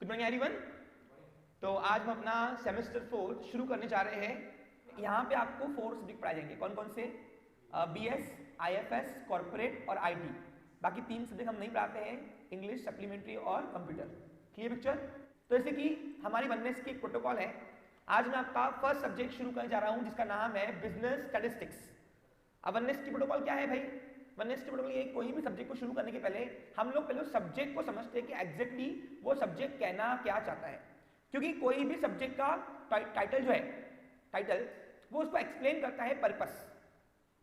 Morning everyone. तो आज हम अपना सेमेस्टर 4 शुरू करने जा रहे हैं। यहाँ पे आपको 4 सब्जेक्ट पढ़ाए जाएंगे। कौन कौन से? बीएस, आईएफएस, कॉर्पोरेट और आईटी। बाकी 3 सब्जेक्ट हम नहीं पढ़ाते हैं, इंग्लिश, सप्लीमेंट्री और कंप्यूटर। Clear picture? तो जैसे कि हमारी वननेस की एक प्रोटोकॉल है, आज मैं आपका फर्स्ट सब्जेक्ट शुरू करने जा रहा हूँ जिसका नाम है बिजनेस स्टैटिस्टिक्स। अब वननेस की प्रोटोकॉल क्या है भाई? वननेस की प्रोटोकॉल ये, कोई भी सब्जेक्ट को शुरू करने के पहले हम लोग पहले सब्जेक्ट को समझते हैं कि एग्जैक्टली वो सब्जेक्ट कहना क्या चाहता है, क्योंकि कोई भी सब्जेक्ट का टाइटल जो है, टाइटल वो उसको एक्सप्लेन करता है पर्पस,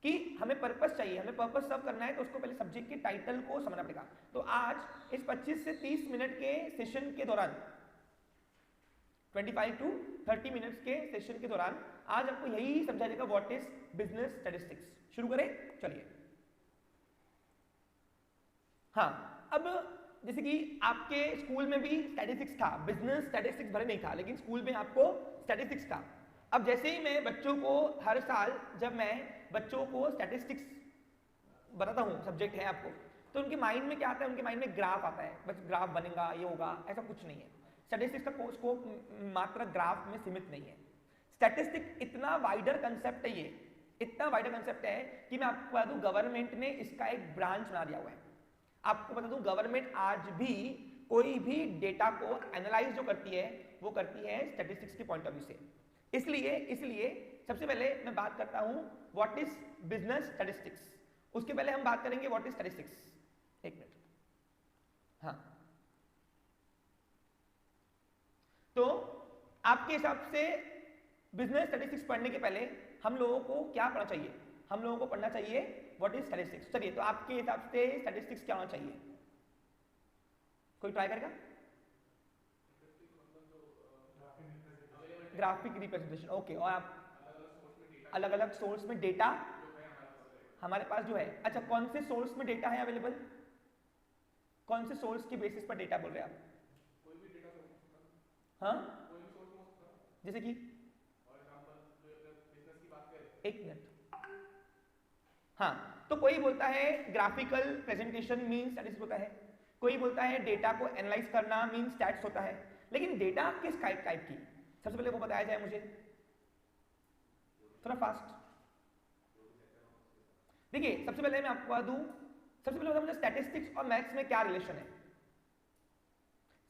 कि हमें पर्पस चाहिए, हमें पर्पस सर्व करना है, तो उसको पहले सब्जेक्ट के टाइटल को समझना पड़ेगा। तो आज इस 25 से 30 मिनट के सेशन के दौरान, 25 टू 30 मिनट्स के सेशन के दौरान आज आपको यही समझा जाएगा व्हाट इज बिजनेस स्टैटिस्टिक्स। शुरू करें, चलिए। हाँ, अब जैसे कि आपके स्कूल में भी स्टैटिस्टिक्स था, बिजनेस स्टैटिस्टिक्स भले नहीं था, लेकिन स्कूल में आपको स्टैटिस्टिक्स था। अब जैसे ही मैं बच्चों को हर साल जब मैं बच्चों को स्टैटिस्टिक्स बताता हूँ, सब्जेक्ट है आपको, तो उनके माइंड में क्या आता है? उनके माइंड में ग्राफ आता है, बस ग्राफ बनेगा, ये होगा, ऐसा कुछ नहीं है। स्टैटिस्टिक्स का स्कोप मात्र ग्राफ में सीमित नहीं है। स्टैटिस्टिक्स इतना वाइडर कंसेप्ट है, ये इतना वाइडर कंसेप्ट है कि मैं आपको बता दूं, गवर्नमेंट ने इसका एक ब्रांच बना दिया हुआ है। आपको बता दूं, गवर्नमेंट आज भी कोई भी डेटा को एनालाइज जो करती है वो करती है स्टैटिस्टिक्स के पॉइंट ऑफ व्यू से। इसलिए सबसे पहले मैं बात करता हूं व्हाट इज बिजनेस स्टैटिस्टिक्स, उसके पहले हम बात करेंगे व्हाट इज स्टैटिस्टिक्स। एक मिनट। हाँ, तो आपके हिसाब से बिजनेस स्टैटिस्टिक्स पढ़ने के पहले हम लोगों को क्या पढ़ना चाहिए? हम लोगों को पढ़ना चाहिए व्हाट इज स्टैटिस्टिक्स। चलिए, तो आपके हिसाब से स्टैटिस्टिक्स क्या होना चाहिए? कोई ट्राई करेगा? Graphic representation, okay. और आप अलग अलग सोर्स में डेटा हमारे पास जो है, अच्छा, कौन से सोर्स में डेटा है अवेलेबल? कौन से सोर्स के बेसिस पर डेटा बोल रहे हैं आप? कोई भी डेटा सोर्स। हाँ, कोई भी सोर्स हो सकता है। जैसे कि फॉर एग्जांपल बिजनेस की बात करें, एक मिनट। हाँ, तो कोई बोलता है ग्राफिकल प्रेजेंटेशन मींस स्टैटिस्टिक्स होता है, कोई बोलता है डेटा को एनालाइज करना मींस स्टैट्स होता है। लेकिन डेटा किस टाइप की, सबसे पहले वो बताया जाए मुझे, थोड़ा फास्ट। देखिए, सबसे पहले मैं आपको बता दूं, सबसे पहले बता मुझे स्टैटिस्टिक्स और मैथ्स में क्या रिलेशन है।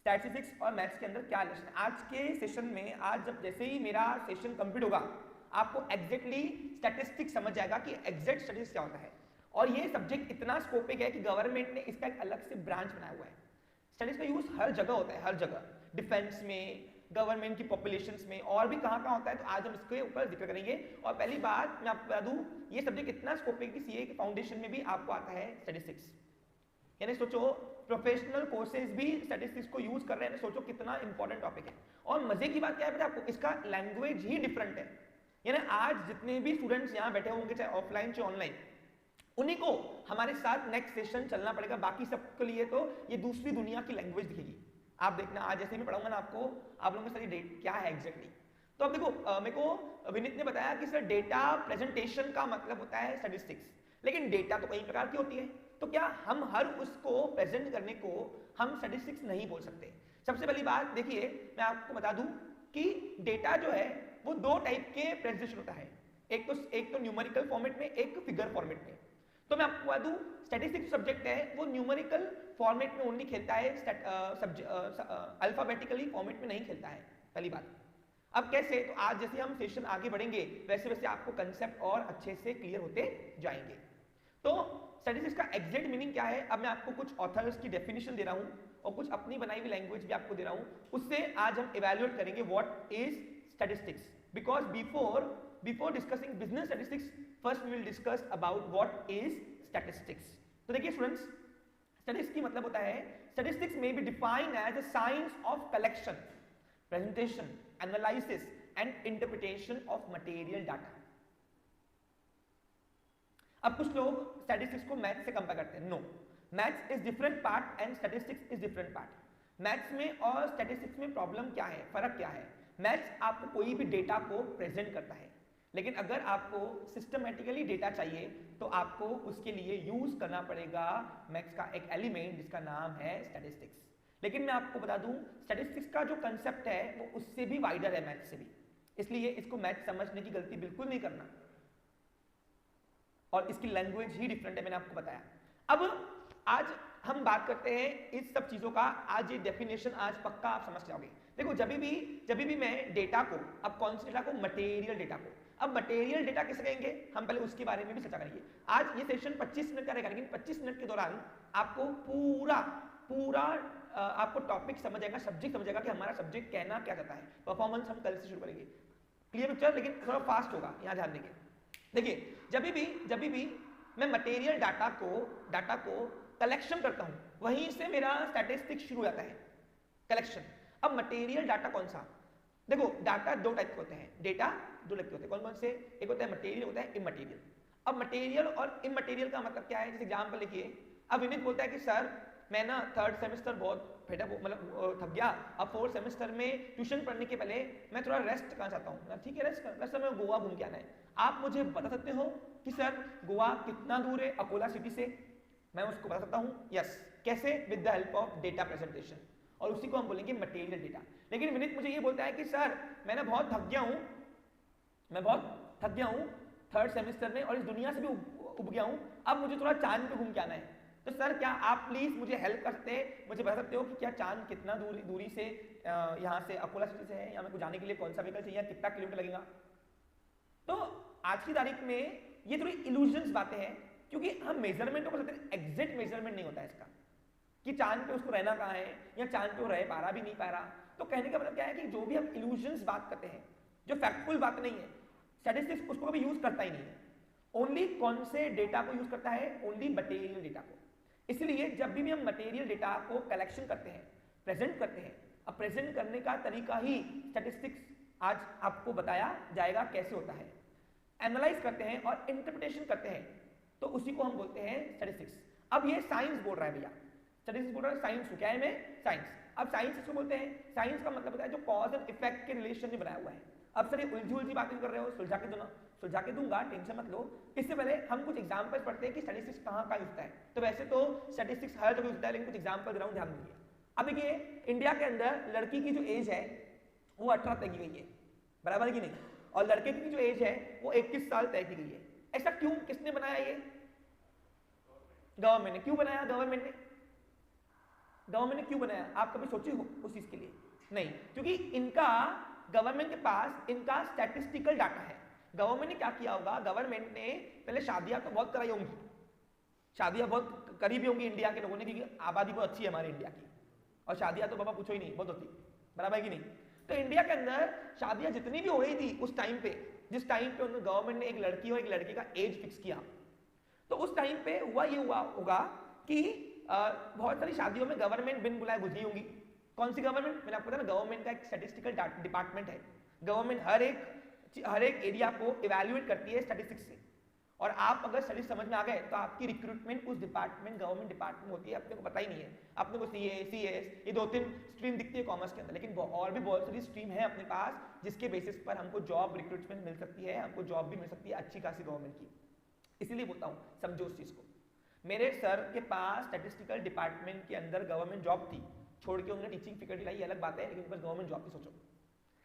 स्टैटिस्टिक्स और मैथ्स के अंदर क्या रिलेशन है? आज के सेशन में, आज जब जैसे ही मेरा सेशन कंप्लीट होगा, आपको एग्जैक्टली स्टैटिस्टिक्स समझ जाएगा कि एग्जैक्ट स्टैटिस्टिक्स क्या होता है। और ये सब्जेक्ट इतना स्कोपिक है कि गवर्नमेंट ने इसका एक अलग से ब्रांच बनाया हुआ है। स्टैटिस्टिक्स का यूज हर जगह होता है, हर जगह, डिफेंस में, गवर्नमेंट की पॉपुलेशंस में, और भी कहाँ होता है। तो आज हम इसके ऊपर जिक्र करेंगे। और पहली बात मैं आपको बता दूं, ये सब्जेक्ट इतना स्कोपिक कि सीए के फाउंडेशन में भी आपको आता है स्टैटिस्टिक्स। यानी सोचो, प्रोफेशनल कोर्सेज भी स्टैटिस्टिक्स को यूज कर रहे हैं, सोचो कितना इंपॉर्टेंट टॉपिक है। और मजे की बात क्या है पता है आपको? इसका लैंग्वेज ही डिफरेंट है। यानी आज जितने भी स्टूडेंट्स यहाँ बैठे होंगे, चाहे ऑफलाइन चाहे ऑनलाइन, उन्हीं को हमारे साथ नेक्स्ट सेशन चलना पड़ेगा। बाकी सबके लिए तो ये दूसरी दुनिया की लैंग्वेज दिखेगी। आप देखना, आज जैसे मैं पढ़ाऊंगा ना आपको, आप लोगों की सारी डेट क्या है एग्जैक्टली। तो अब देखो, मेरे को विनीत ने बताया कि सर डेटा प्रेजेंटेशन का मतलब होता है स्टैटिस्टिक्स, लेकिन डेटा तो कई प्रकार की होती है। तो क्या हम हर उसको प्रेजेंट करने को हम स्टैटिस्टिक्स नहीं बोल सकते? सबसे पहली बात देखिए, मैं आपको बता दूं कि डेटा जो है वो 2 टाइप के प्रेजेंटेशन होता है, एक तो न्यूमेरिकल फॉर्मेट में, एक फिगर फॉर्मेट में। तो मैं आपको बता दूं, स्टैटिस्टिक्स सब्जेक्ट है वो न्यूमेरिकल फॉर्मेट में ओनली खेलता है, अल्फाबेटिकली फॉर्मेट में नहीं खेलता है, पहली बात। अब कैसे? तो आज जैसे हम सेशन आगे बढ़ेंगे, वैसे वैसे आपको कंसेप्ट और अच्छे से क्लियर होते जाएंगे। तो स्टैटिस्टिक्स का एग्जैक्ट मीनिंग क्या है, अब मैं आपको कुछ ऑथर्स की डेफिनेशन दे रहा हूं और कुछ अपनी बनाई हुई लैंग्वेज भी आपको दे रहा हूं, उससे आज हम इवैल्यूएट करेंगे what is statistics. Because before discussing business statistics, first we will discuss about what is statistics. तो देखिए स्टूडेंट्स, स्टैटिस्टिक्स की मतलब होता है, स्टैटिस्टिक्स में be defined as a science of collection, presentation, analysis and interpretation of material data. अब कुछ लोग स्टैटिस्टिक्स को मैथ्स से कंपेयर करते हैं। No, maths is different part and statistics is different part. Maths में और स्टैटिस्टिक्स में प्रॉब्लम क्या है, फर्क क्या है? मैथ्स आपको कोई भी डेटा को प्रेजेंट करता है, लेकिन अगर आपको सिस्टमेटिकली डेटा चाहिए तो आपको उसके लिए यूज करना पड़ेगा मैथ्स का एक एलिमेंट जिसका नाम है स्टैटिस्टिक्स। लेकिन मैं आपको बता दूं स्टैटिस्टिक्स का जो कंसेप्ट है वो उससे भी वाइडर है मैथ से भी, इसलिए इसको मैथ समझने की गलती बिल्कुल नहीं करना, और इसकी लैंग्वेज ही डिफरेंट है, मैंने आपको बताया। अब आज हम बात करते हैं इस सब चीजों का, आज ये डेफिनेशन आज पक्का आप समझ जाओगे। देखो जब भी मैं डेटा को, अब कौन से डेटा को, मटेरियल डेटा को, अब मटेरियल डेटा किसे कहेंगे हम पहले उसके बारे में भी चर्चा करेंगे। आज ये सेशन 25 मिनट का रहेगा, लेकिन 25 मिनट के दौरान आपको पूरा आपको टॉपिक समझ आएगा, सब्जेक्ट समझ आएगा कि हमारा सब्जेक्ट कहना क्या चाहता है। परफॉर्मेंस हम कल से शुरू करेंगे, क्लियर पिक्चर, लेकिन थोड़ा फास्ट होगा, यहाँ ध्यान देंगे। देखिए जब भी मैं मटेरियल डाटा को कलेक्शन करता हूं, वहीं से मेरा स्टैटिस्टिक्स शुरू हो जाता है, कलेक्शन। अब मटेरियल डाटा कौन सा, देखो डाटा दो टाइप के होते हैं, डेटा दो टाइप के होते हैं, कौन कौन से, एक होता है मटेरियल, होता है इमटेरियल। अब मटेरियल और इमटेरियल का मतलब क्या है, जैसे एग्जाम्पल लिखिए, अब विनीत बोलता है कि सर मैं ना 3rd सेमेस्टर बहुत मतलब थक गया, अब 4th सेमेस्टर में ट्यूशन पढ़ने के पहले मैं थोड़ा रेस्ट करना चाहता हूँ, ठीक है रेस्ट कर, सर मैं गोवा घूम के आना है। आप मुझे बता सकते हो कि सर गोवा कितना दूर है अकोला सिटी से, मैं उसको बता सकता हूँ, यस, कैसे, with the help of data presentation, और उसी को हम बोलेंगे मटेरियल डेटा। लेकिन विनीत मुझे ये बोलता है कि सर मैं बहुत थक गया हूँ 3rd सेमेस्टर में, और इस दुनिया से भी उब गया हूँ, अब मुझे थोड़ा चांद पे घूम के आना है, तो सर क्या आप प्लीज मुझे हेल्प कर सकते हैं, मुझे बता सकते हो कि क्या चांद कितना दूरी से यहाँ से अकोला सिटी से है, या मेरे को जाने के लिए कौन सा व्हीकल चाहिए, कितना किलोमीटर लगेगा। तो आज की तारीख में ये थोड़ी इल्यूजन्स बातें हैं, क्योंकि हम मेजरमेंट को सकते हैं, एग्जैक्ट मेजरमेंट नहीं होता है इसका कि चांद पे उसको रहना कहाँ है, या चांद पे वो रह पा रहा भी नहीं पा रहा। तो कहने का मतलब क्या है कि जो भी हम इल्यूजन्स बात करते हैं, जो फैक्टफुल बात नहीं है, स्टैटिस्टिक्स उसको कभी यूज करता ही नहीं है, ओनली कौन से डेटा को यूज करता है, ओनली मटेरियल डेटा को। इसलिए जब भी हम मटेरियल डेटा को कलेक्शन करते हैं, प्रेजेंट करते हैं, अब प्रेजेंट करने का तरीका ही स्टैटिस्टिक्स आज आपको बताया जाएगा कैसे होता है, एनालाइज करते हैं और इंटरप्रिटेशन करते हैं, तो उसी को हम बोलते हैं स्टैटिस्टिक्स। अब ये साइंस बोल रहा है भैया, स्टैटिस्टिक्स बोल रहा है साइंस, क्या है में साइंस। अब साइंस इसको बोलते हैं, साइंस का मतलब होता है जो कॉज एंड इफेक्ट के रिलेशन में बनाया हुआ है। अब सर ये उलझी बातें कर रहे हो, सुलझा के दूंगा, टेंशन मत लो। इससे पहले हम कुछ एग्जांपल्स पढ़ते हैं कि स्टैटिस्टिक्स कहाँ होता है। तो वैसे तो स्टैटिस्टिक्स हर जगह होता है, लेकिन कुछ एग्जांपल दे रहा हूं, ध्यान दीजिए। अब देखिए इंडिया के अंदर लड़की की जो एज है वो 18 तय की गई है, बराबर कि नहीं, और लड़के की जो एज है वो 21 साल तय की गई है। ऐसा क्यों, किसने बनाया ये, गवर्नमेंट ने। क्यों बनाया गवर्नमेंट ने क्यों बनाया, आप कभी सोचे हो उस चीज के लिए? नहीं, क्योंकि इनका गवर्नमेंट के पास इनका स्टैटिस्टिकल डाटा है। गवर्नमेंट ने क्या किया होगा, गवर्नमेंट ने पहले शादियां तो बहुत कराई होंगी, शादियां बहुत करी भी होंगी इंडिया के लोगों ने, क्योंकि आबादी बहुत अच्छी है हमारे इंडिया की, और शादियां तो बाबा पूछो ही नहीं, बहुत होती, बराबर है कि नहीं। तो इंडिया के अंदर शादियां जितनी भी हो रही थी उस टाइम पे, जिस टाइम पे उन्होंने गवर्नमेंट ने एक लड़की और एक लड़के का एज फिक्स किया, तो उस टाइम पे हुआ होगा कि बहुत सारी शादियों में गवर्नमेंट बिन बुलाए बुझी होंगी। कौन सी गवर्नमेंट, मैंने आपको बताया ना, गवर्नमेंट का एक स्टैटिस्टिकल डिपार्टमेंट है। गवर्नमेंट हर एक एरिया को इवैल्यूएट करती है स्टैटिस्टिक्स से, और आप अगर स्टडीज समझ में आ गए तो आपकी रिक्रूटमेंट उस डिपार्टमेंट, गवर्नमेंट डिपार्टमेंट होती है। अपने को पता ही नहीं है, अपने को सीए, सीएस, ये 2-3 स्ट्रीम दिखती है कॉमर्स के अंदर, लेकिन और भी बहुत सारी स्ट्रीम है अपने पास जिसके बेसिस पर हमको जॉब रिक्रूटमेंट मिल सकती है, हमको जॉब भी मिल सकती है अच्छी खासी गवर्नमेंट की। इसीलिए बोलता हूँ समझो उस चीज को। मेरे सर के पास स्टैटिस्टिकल डिपार्टमेंट के अंदर गवर्नमेंट जॉब थी, छोड़ के उन्होंने टीचिंग फैकल्टी लाई, अलग बात है, लेकिन उनके पास गवर्नमेंट जॉब थी। सोचो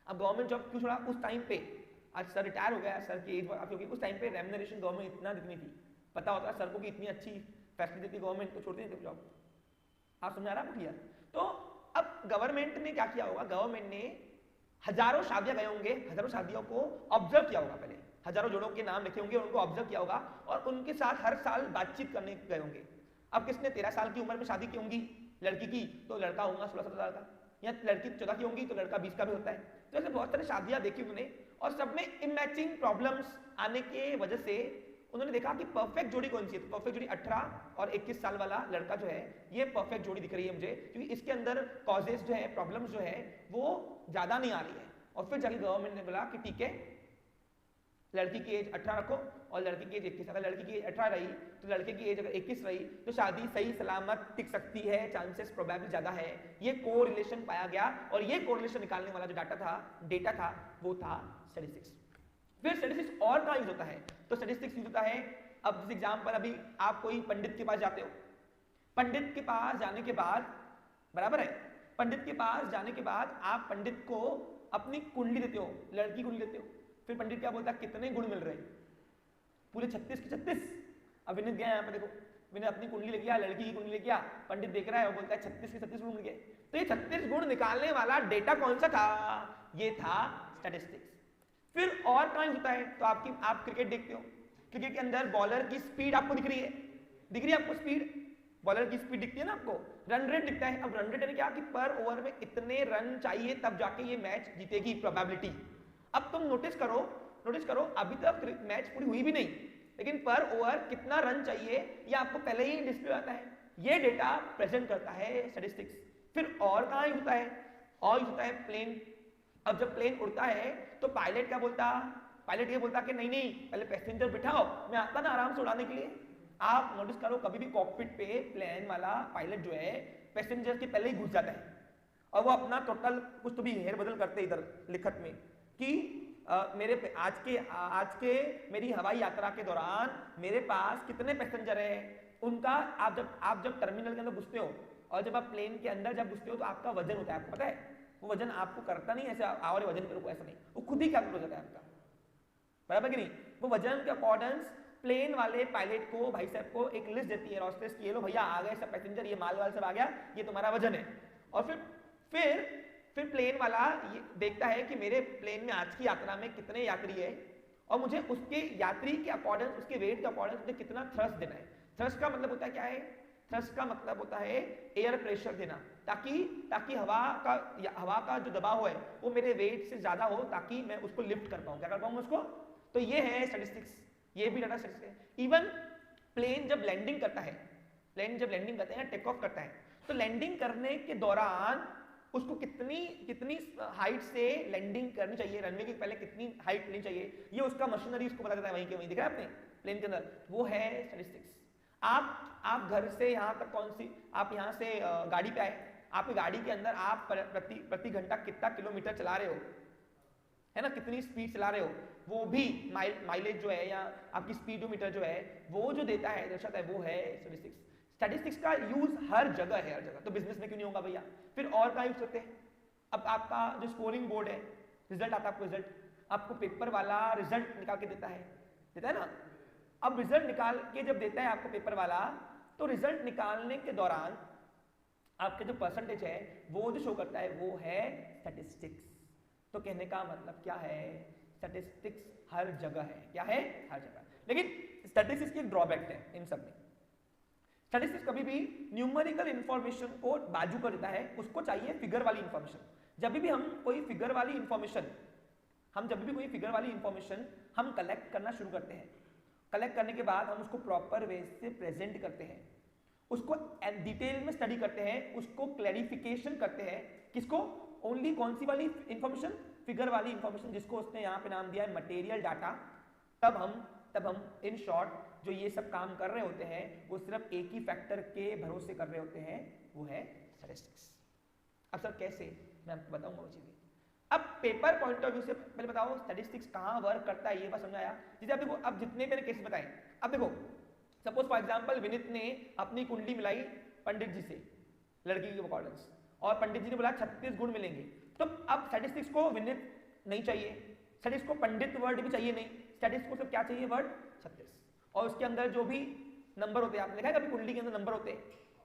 अब गवर्नमेंट जॉब क्यों छोड़ा उस टाइम पे, आज सर रिटायर हो गया, सर की एज काफी हो गई, उस टाइम पे रेम्युनरेशन गवर्नमेंट इतना देती थी, पता होता सर को कि इतनी अच्छी फैसिलिटी देती गवर्नमेंट, तो छोड़ते नहीं थे जॉब। आप समझा रहा है क्लियर? तो अब गवर्नमेंट ने क्या किया होगा, गवर्नमेंट ने हजारों शादियां गए होंगे, हजारों शादियों को ऑब्जर्व किया होगा, पहले हजारों जोड़ों के नाम लिखे होंगे, उनको ऑब्जर्व किया होगा, और उनके साथ हर साल बातचीत करने गए होंगे। अब किसने 13 साल की उम्र में शादी की होंगी लड़की की, तो लड़का होगा 16-17 साल का, या लड़की 14 की होंगी तो लड़का 20 का भी होता है। तो ऐसे बहुत सारी शादियां देखी उन्होंने, और सब में इमैचिंग प्रॉब्लम्स आने के वजह से उन्होंने देखा कि परफेक्ट जोड़ी कौन सी है। तो परफेक्ट जोड़ी 18 और 21 साल वाला लड़का जो है, ये परफेक्ट जोड़ी दिख रही है मुझे, क्योंकि इसके अंदर कॉजेस जो है, प्रॉब्लम्स जो है वो ज्यादा नहीं आ रही है। और फिर जाके गवर्नमेंट ने बोला कि ठीक है, लड़की की एज 18 रखो और लड़की की एज 21। अगर लड़की की एज 18 रही तो लड़के की एज अगर 21 रही तो शादी सही सलामत टिक सकती है, चांसेस प्रोबेबली ज्यादा है। ये कोरिलेशन पाया गया, और ये कोरिलेशन निकालने वाला जो डेटा था वो था स्टैटिस्टिक्स। फिर स्टैटिस्टिक्स और कहाँ यूज होता है, तो स्टैटिस्टिक्स यूज होता है, अब जैसे एग्जाम्पल, अभी आप कोई पंडित के पास जाते हो, पंडित के पास जाने के बाद बराबर है। पंडित के पास जाने के बाद आप पंडित को अपनी कुंडली देते हो, लड़की कुंडली देते हो, फिर पंडित क्या बोलता है कितने गुण मिल रहे हैं, पूरे 36 के 36। अब विनीत गया यहाँ पे, देखो विनीत अपनी कुंडली लेके आया, लड़की की कुंडली लेके आ, पंडित देख रहा है वो बोलता है 36 के 36 गुण मिल गए। तो ये 36 गुण निकालने वाला डेटा कौन सा था, ये था स्टैटिस्टिक्स। फिर और कहाँ होता है, तो आप क्रिकेट देखते हो, क्रिकेट के अंदर बॉलर की स्पीड आपको दिख रही है आपको स्पीड, बॉलर की स्पीड दिखती है ना आपको, रन रेट दिखता है। अब रन रेट यानी क्या कि पर ओवर में इतने रन चाहिए तब जाके ये मैच जीतेगी, प्रोबेबिलिटी। अब तुम नोटिस करो अभी तक मैच पूरी हुई भी नहीं, लेकिन पर ओवर कितना रन चाहिए ये आपको पहले ही डिस्प्ले आता है, ये डेटा प्रेजेंट करता है स्टैटिस्टिक्स। फिर और कहाँ होता है, और होता है प्लेन। अब जब प्लेन उड़ता है तो पायलट क्या बोलता, पायलट ये बोलता कि नहीं पहले पैसेंजर बिठाओ, मैं आता ना आराम से उड़ाने के लिए। आप नोटिस करो कभी भी कॉकपिट पे प्लेन वाला पायलट जो है पैसेंजर के पहले ही घुस जाता है और वो अपना टोटल कुछ तो भी हेर बदल करते इधर लिखत में कि मेरे आज के मेरी हवाई यात्रा के दौरान मेरे पास कितने पैसेंजर है उनका। आप जब टर्मिनल के अंदर घुसते हो और जब आप प्लेन के अंदर जब घुसते हो तो आपका वजन होता है, आपको पता है वो वजन आपको करता नहीं ऐसे और वजन करो, ऐसा नहीं, वो खुद ही कैलकुलेट हो जाता है आपका, बराबर कि नहीं। वो वजन के अकॉर्डेंस प्लेन वाले पायलट को, भाई साहब को एक लिस्ट देती है हॉस्टेस की, ये लो भैया आ गए सब पैसेंजर, ये माल वाल सब आ गया, ये तुम्हारा वजन है। और फिर प्लेन वाला ये देखता है कि मेरे प्लेन में आज की यात्रा में कितने यात्री है और मुझे उसके यात्री के अकॉर्डेंस, उसके वेट के अकॉर्डेंस मुझे कितना थ्रस्ट देना है। थ्रस्ट का मतलब होता है क्या है, थ्रस्ट का मतलब होता है एयर प्रेशर देना, ताकि हवा का जो दबाव है वो मेरे वेट से ज्यादा हो ताकि मैं उसको लिफ्ट कर पाऊं। क्या कर पाऊं उसको, तो ये है स्टैटिस्टिक्स, ये भी डाटा स्टैटिस्टिक्स है। इवन प्लेन जब लैंडिंग करता है, प्लेन जब लैंडिंग करते हैं टेक ऑफ करता है, तो लैंडिंग करने के दौरान उसको कितनी हाइट से लैंडिंग करनी चाहिए, रनवे के पहले कितनी हाइट लेनी चाहिए, ये उसका मशीनरी उसको पता करता है, वहीं के वहीं दिख रहा है आपने प्लेन के अंदर, वो है स्टैटिस्टिक्स। आप घर से यहाँ तक आप यहाँ से गाड़ी पे आए, आपकी गाड़ी के अंदर आप प्रति घंटा कितना किलोमीटर चला रहे हो, है ना, कितनी स्पीड चला रहे हो, वो भी माइलेज जो है या आपकी स्पीडोमीटर जो है वो जो देता है, दर्शाता है, वो है स्टैटिस्टिक्स। स्टैटिस्टिक्स का यूज हर जगह है, हर जगह। तो बिजनेस में क्यों नहीं होगा भैया, फिर और कहाँ यूज करते हैं। अब आपका जो स्कोरिंग बोर्ड है, रिजल्ट आता है आपको, रिजल्ट आपको पेपर वाला रिजल्ट निकाल के देता है ना। अब रिजल्ट निकाल के जब देता है आपको पेपर वाला, तो रिजल्ट निकालने के दौरान आपके जो परसेंटेज है वो जो शो करता है वो है स्टैटिस्टिक्स। तो कहने का मतलब क्या है, स्टैटिस्टिक्स हर जगह है, क्या है, हर जगह। लेकिन स्टैटिस्टिक्स की एक ड्रॉबैक है इन सब में, स्टैटिस्टिक्स कभी भी न्यूमेरिकल इंफॉर्मेशन को बाजू कर देता है, उसको चाहिए फिगर वाली इंफॉर्मेशन। जब भी हम कोई फिगर वाली इंफॉर्मेशन हम कलेक्ट करना शुरू करते हैं, कलेक्ट करने के बाद हम उसको प्रॉपर वे से प्रेजेंट करते हैं, उसको डिटेल में स्टडी करते हैं, उसको क्लैरिफिकेशन करते हैं, किसको, ओनली कौन सी वाली इंफॉर्मेशन, फिगर वाली इंफॉर्मेशन, जिसको उसने यहाँ पे नाम दिया है मटेरियल डाटा। तब हम इन शॉर्ट जो ये सब काम कर रहे होते हैं वो सिर्फ एक ही फैक्टर के भरोसे कर रहे होते हैं, वो है स्टैटिस्टिक्स। अब सर कैसे, मैं आपको बताऊंगा वो चीजें। अब पेपर पॉइंट ऑफ व्यू से पहले बताओ स्टैटिस्टिक्स कहाँ वर्क करता है, ये बात समझ आया। जैसे आप देखो, अब जितने मैंने केस बताए, अब देखो सपोज फॉर एग्जांपल विनीत ने अपनी कुंडली मिलाई पंडित जी से, लड़की के अकॉर्डेंस, और पंडित जी ने बोला 36 गुण मिलेंगे। तो अब स्टैटिस्टिक्स को विनीत नहीं चाहिए, स्टैटिस्टिक्स को पंडित वर्ड भी चाहिए नहीं, स्टैटिस्टिक्स को सिर्फ क्या चाहिए, वर्ड 36, और उसके अंदर जो भी नंबर होते हैं, आपने देखा है कभी कुंडली के अंदर नंबर होते हैं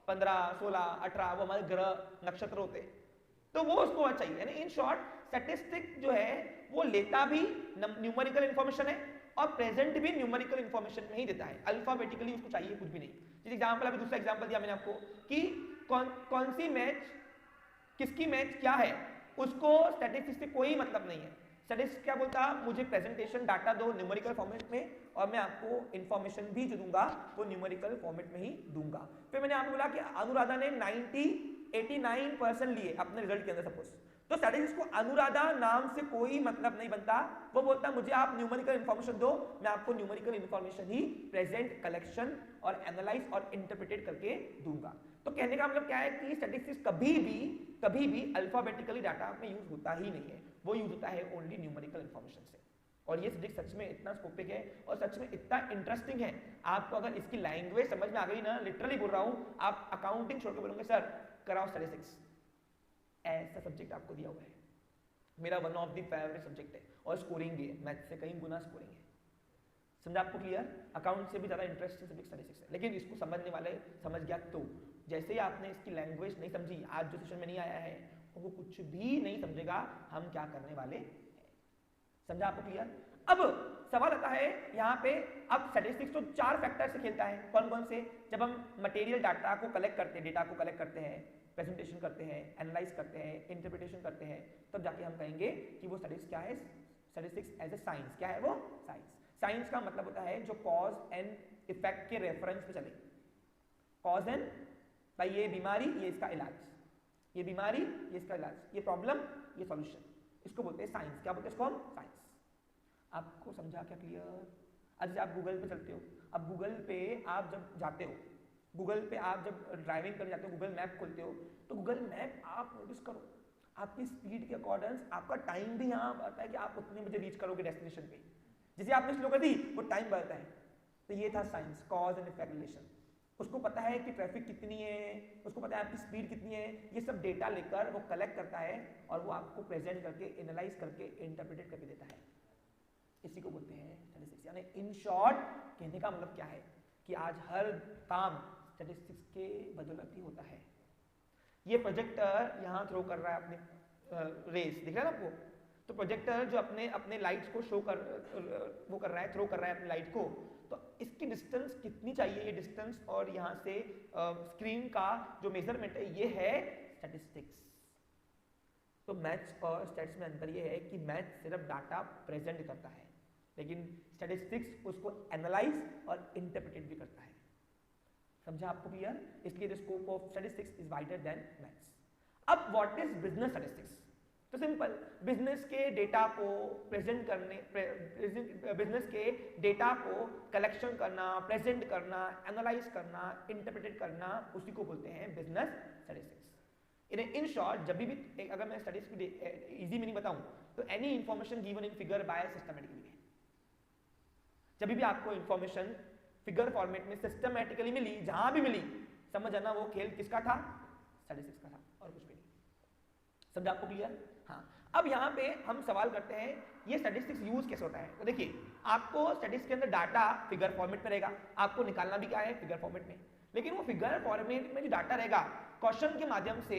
15, 16, 18, वो हमारे ग्रह नक्षत्र होते हैं, तो वो उसको चाहिए। यानी इन शॉर्ट स्टैटिस्टिक जो है वो लेता भी न्यूमेरिकल इंफॉर्मेशन है और प्रेजेंट भी न्यूमेरिकल इंफॉर्मेशन में ही देता है, अल्फाबेटिकली उसको चाहिए कुछ भी नहीं। जैसे एग्जांपल, अभी दूसरा एग्जांपल दिया मैंने आपको कि कौन सी मैच, किसकी मैच क्या है, उसको स्टैटिस्टिक्स से कोई मतलब नहीं है। स्टैटिस्टिक्स क्या बोलता, मुझे प्रेजेंटेशन डाटा दो न्यूमेरिकल फॉर्मेट में और मैं आपको इंफॉर्मेशन भी जो दूंगा वो न्यूमेरिकल फॉर्मेट में ही दूंगा। फिर मैंने आपको बोला कि अनुराधा ने 89% लिए अपने रिजल्ट के अंदर सपोज, तो स्टैटिस्टिक्स को अनुराधा नाम से कोई मतलब नहीं बनता, वो बोलता मुझे आप न्यूमेरिकल इंफॉर्मेशन दो, मैं आपको न्यूमेरिकल इंफॉर्मेशन ही प्रेजेंट, कलेक्शन और एनालाइज और इंटरप्रेटेड करके दूंगा। तो कहने का मतलब क्या है कि स्टैटिस्टिक्स कभी भी अल्फाबेटिकली डाटा में यूज होता ही नहीं है, वो यूज होता है ओनली न्यूमेरिकल इंफॉर्मेशन से। और ये सब्जेक्ट सच में इतना स्कोपिक है और सच में इतना इंटरेस्टिंग है, आपको अगर इसकी लैंग्वेज समझ में आ गई ना, लिटरली बोल रहा हूँ, आप अकाउंटिंग छोड़ के बोलोगे सर कराओ स्टैटिस्टिक्स, ऐसा सब्जेक्ट आपको दिया हुआ है। मेरा one of the favourite subject है और स्कोरिंग भी है, मैथ से कहीं गुना स्कोरिंग है। समझा आपको क्लियर? अकाउंट से भी ज़्यादा इंटरेस्टिंग सब्जेक्ट स्टैटिस्टिक्स है, लेकिन इसको समझने वाले समझ गया तो जैसे ही आपने इसकी लैंग्वेज नहीं समझी, आज जो सेशन में नहीं आया है वो कुछ भी नहीं समझेगा हम क्या करने वाले हैं। समझा आपको क्लियर? अब सवाल आता है यहाँ पे, अब स्टैटिस्टिक्स तो 4 फैक्टर से खेलता है। कौन कौन से? जब हम मटेरियल डाटा को कलेक्ट करते हैं, डेटा को कलेक्ट करते हैं, प्रेजेंटेशन करते हैं, एनालाइज करते हैं, इंटरप्रिटेशन करते हैं, तब जाके हम कहेंगे कि वो स्टैटिस्टिक्स क्या है, स्टैटिस्टिक्स एज ए साइंस। क्या है वो? साइंस। साइंस का मतलब होता है जो कॉज एंड इफेक्ट के रेफरेंस पे चले। कॉज एंड, भाई ये बीमारी, ये इसका इलाज, ये बीमारी, ये इसका इलाज, ये प्रॉब्लम, ये सॉल्यूशन, इसको बोलते हैं साइंस। क्या बोलते हैं इसको हम? साइंस। आपको समझा क्या क्लियर? आज आप गूगल पे चलते हो, अब गूगल पे आप जब जाते हो, गूगल पे आप जब ड्राइविंग करने जाते हो, गूगल मैप खोलते हो, तो गूगल मैप आप नोटिस करो, आपकी स्पीड के अकॉर्डिंग आपका टाइम भी यहाँ आता है कि आप उतने बजे रीच करोगे डेस्टिनेशन पे। जैसे आपने स्लो कर दी वो टाइम बढ़ता है। तो ये था science, cause and effect relation. उसको पता है कि ट्रैफिक कितनी है, उसको पता है आपकी स्पीड कितनी है, ये सब डेटा लेकर वो कलेक्ट करता है और वो आपको प्रेजेंट करके, एनालाइज करके, इंटरप्रेट करके देता है। इसी को बोलते हैं स्टैटिस्टिक्स। यानी इन शॉर्ट कहने का मतलब क्या है कि आज हर काम स्टैटिस्टिक्स के बदौलत ही होता है। ये प्रोजेक्टर यहाँ थ्रो कर रहा है अपने रेस, दिख रहा है ना आपको? तो प्रोजेक्टर जो अपने लाइट्स को शो कर वो कर रहा है, थ्रो कर रहा है अपनी लाइट को, तो इसकी डिस्टेंस कितनी चाहिए, ये डिस्टेंस और यहाँ से स्क्रीन का जो मेजरमेंट है ये है स्टैटिस्टिक्स। तो मैथ्स और स्टैट्स में अंतर ये है कि मैथ्स सिर्फ डाटा प्रेजेंट करता है, लेकिन स्टैटिस्टिक्स उसको एनालाइज और इंटरप्रेट भी करता है। समझा आपको क्लियर? इसलिए the scope of statistics is wider than maths. अब व्हाट इज बिजनेस स्टैटिस्टिक्स? तो सिंपल, बिजनेस के डेटा को प्रेजेंट करने, बिजनेस के डेटा को कलेक्शन करना, प्रेजेंट करना, एनालाइज करना, इंटरप्रेट करना, उसी को बोलते हैं बिजनेस स्टैटिस्टिक्स। इन शॉर्ट, जब भी अगर मैं स्टैटिस्टिक्स की इजी मीनिंग बताऊं तो any information given in figure by systematically. जब भी आपको इंफॉर्मेशन फिगर फॉर्मेट में सिस्टमैटिकली मिली, जहां भी मिली, समझ आना वो खेल किसका था? स्टैटिस्टिक्स का था और कुछ भी नहीं। समझा आपको क्लियर? हाँ। अब यहाँ पे हम सवाल करते हैं ये स्टैटिस्टिक्स यूज कैसे होता है। तो देखिए, आपको स्टैटिस्टिक्स के अंदर डाटा फिगर फॉर्मेट में रहेगा, आपको निकालना भी क्या है? फिगर फॉर्मेट में। लेकिन वो फिगर फॉर्मेट में जो डाटा रहेगा, क्वेश्चन के माध्यम से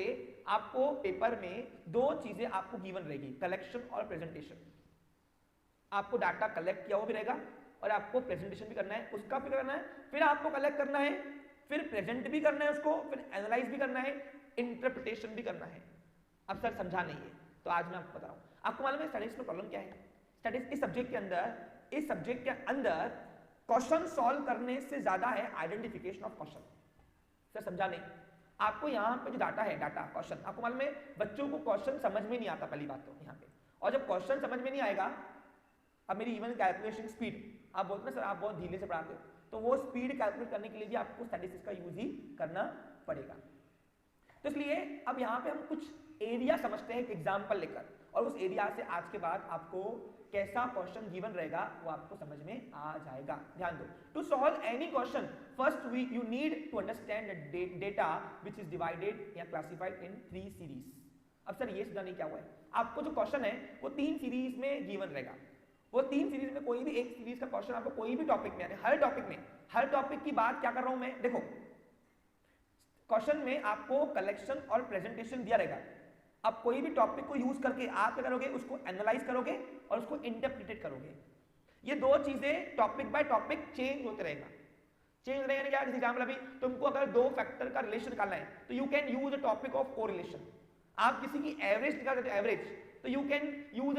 आपको पेपर में 2 चीजें आपको गिवन रहेगी, कलेक्शन और प्रेजेंटेशन। आपको डाटा कलेक्ट किया हुआ भी रहेगा और आपको प्रेजेंटेशन भी करना है, उसका भी करना है, फिर आपको कलेक्ट करना है, फिर प्रेजेंट भी करना है उसको, फिर एनालाइज भी करना है, इंटरप्रिटेशन भी करना है। अब सर समझा नहीं है, तो आज मैं आपको बता रहा हूं। आपको मालूम है स्टैटिस्टिक्स में प्रॉब्लम क्या है? स्टैटिस्टिक्स इस सब्जेक्ट के अंदर क्वेश्चन सॉल्व करने से ज्यादा है आइडेंटिफिकेशन ऑफ क्वेश्चन। सर समझा नहीं। आपको यहाँ पे जो डाटा है, डाटा क्वेश्चन, आपको मालूम है बच्चों को क्वेश्चन समझ में नहीं आता, पहली बात तो यहाँ पे। और जब क्वेश्चन समझ में नहीं आएगा, अब मेरी इवन कैलकुलेशन स्पीड, आप बोलते हैं सर आप बहुत धीरे से पढ़ाते हो, तो वो स्पीड कैलकुलेट करने के लिए भी आपको स्टैटिस्टिक्स का यूज ही करना पड़ेगा। तो इसलिए अब यहाँ पे हम कुछ एरिया समझते हैं एक एग्जाम्पल लेकर, और उस एरिया से आज के बाद आपको कैसा क्वेश्चन गिवन रहेगा वो आपको समझ में आ जाएगा। ध्यान दो, to solve any question first you need to understand data which is divided या क्लासिफाइड इन 3 सीरीज। अब सर ये समझा नहीं क्या हुआ है। आपको जो क्वेश्चन है वो 3 सीरीज में गिवन रहेगा। वो 3 सीरीज में कोई भी एक सीरीज का क्वेश्चन आपको कोई भी टॉपिक में, हर टॉपिक की बात क्या कर रहा हूं मैं, देखो क्वेश्चन में आपको कलेक्शन और प्रेजेंटेशन दिया रहेगा। अब कोई भी टॉपिक को यूज करके आप क्या करोगे, उसको एनालाइज करोगे और उसको इंटरप्रिटेट करोगे। ये 2 चीजें टॉपिक बाय टॉपिक चेंज होते रहेगा। चेंज रहेगा क्या? एग्जांपल, अभी तुमको अगर 2 फैक्टर का रिलेशन निकालना है तो you can use a topic of correlation. आप किसी की एवरेज निकाल देते हो, एवरेज, तो you can use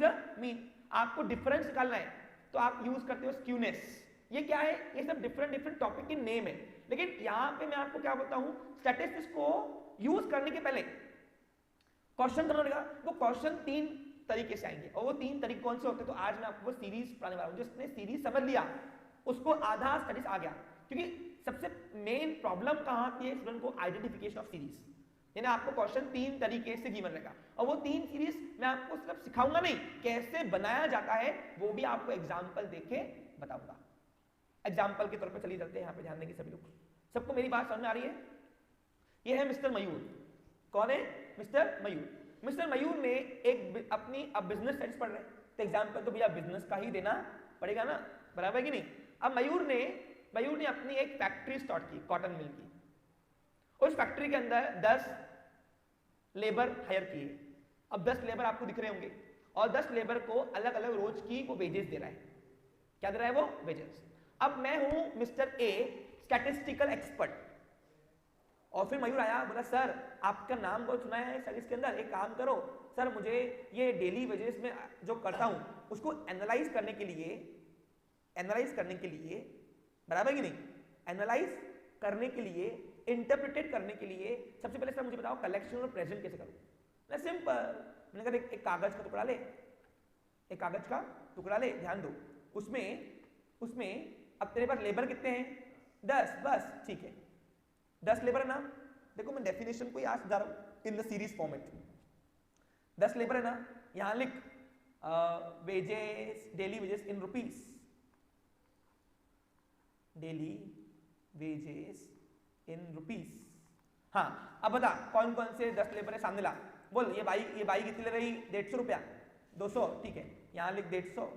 a mean. आपको डिफरेंस निकालना है तो आप यूज करते हो स्क्यूनेस। ये क्या है? ये सब डिफरेंट टॉपिक के नेम है। लेकिन यहां पे मैं आपको क्या बोलता हूं, स्टैटिस्टिक्स को यूज करने के पहले क्वेश्चन करना रहेगा। वो क्वेश्चन 3 तरीके से आएंगे, और वो 3 तरीके कौन से होते हैं तो आज मैं आपको सीरीज पढ़ाने वाला हूं। जिसने सीरीज समझ लिया उसको आधा स्टडीज आ गया। क्योंकि सबसे मेन प्रॉब्लम कहां आती है स्टूडेंट को? Identification of series. यानी आपको क्वेश्चन 3 तरीके से गिवन रहेगा, और वो 3 सीरीज मैं आपको सिर्फ सिखाऊंगा नहीं, कैसे बनाया जाता है वो भी आपको एग्जाम्पल देके बताऊंगा। एग्जाम्पल के तौर पर चलिए चलते हैं, यहाँ पे ध्यान देंगे सभी लोग। सबको मेरी बात समझ में आ रही है? ये है मिस्टर मयूर। कौन है? मिस्टर मयूर। मिस्टर मयूर ने एक अपनी अब बिजनेस स्टडीज पढ़ रहे हैं, तो एग्जाम्पल तो भैया बिजनेस का ही देना पड़ेगा ना, बराबर है कि नहीं। अब मयूर ने अपनी एक फैक्ट्री स्टार्ट की, कॉटन मिल की। उस फैक्ट्री के अंदर 10 लेबर हायर किए। अब 10 लेबर आपको दिख रहे होंगे, और 10 लेबर को अलग अलग रोज की वो वेजेस दे रहा है। क्या दे रहा है वो? वेजेस। अब मैं हूं मिस्टर ए, स्टैटिस्टिकल एक्सपर्ट, और फिर मयूर आया, बोला सर आपका नाम बहुत सुना है स्टडीज के अंदर, एक काम करो सर, मुझे ये डेली वेजेस में जो करता हूं उसको एनालाइज करने के लिए बराबर कि नहीं, एनालाइज करने के लिए, इंटरप्रिटेट करने के लिए सबसे पहले सर मुझे बताओ कलेक्शन और प्रेजेंट कैसे करूं। ना सिंपल, मैंने कहा एक कागज का टुकड़ा ले, एक कागज का टुकड़ा ले, ध्यान दो, उसमें अब तेरे पास लेबर कितने हैं? 10, बस ठीक है, 10 लेबर है ना। देखो मैं डेफिनेशन को याद जा रहा हूं in the series format. 10 labour है ना, यहां लिख wages, daily wages in rupees, daily wages in rupees. हाँ, अब बता कौन कौन से 10 लेबर है, सामने ला, बोल। ये बाई कितनी ले रही? 150 रुपया, 200, ठीक है, यहां लिख 150।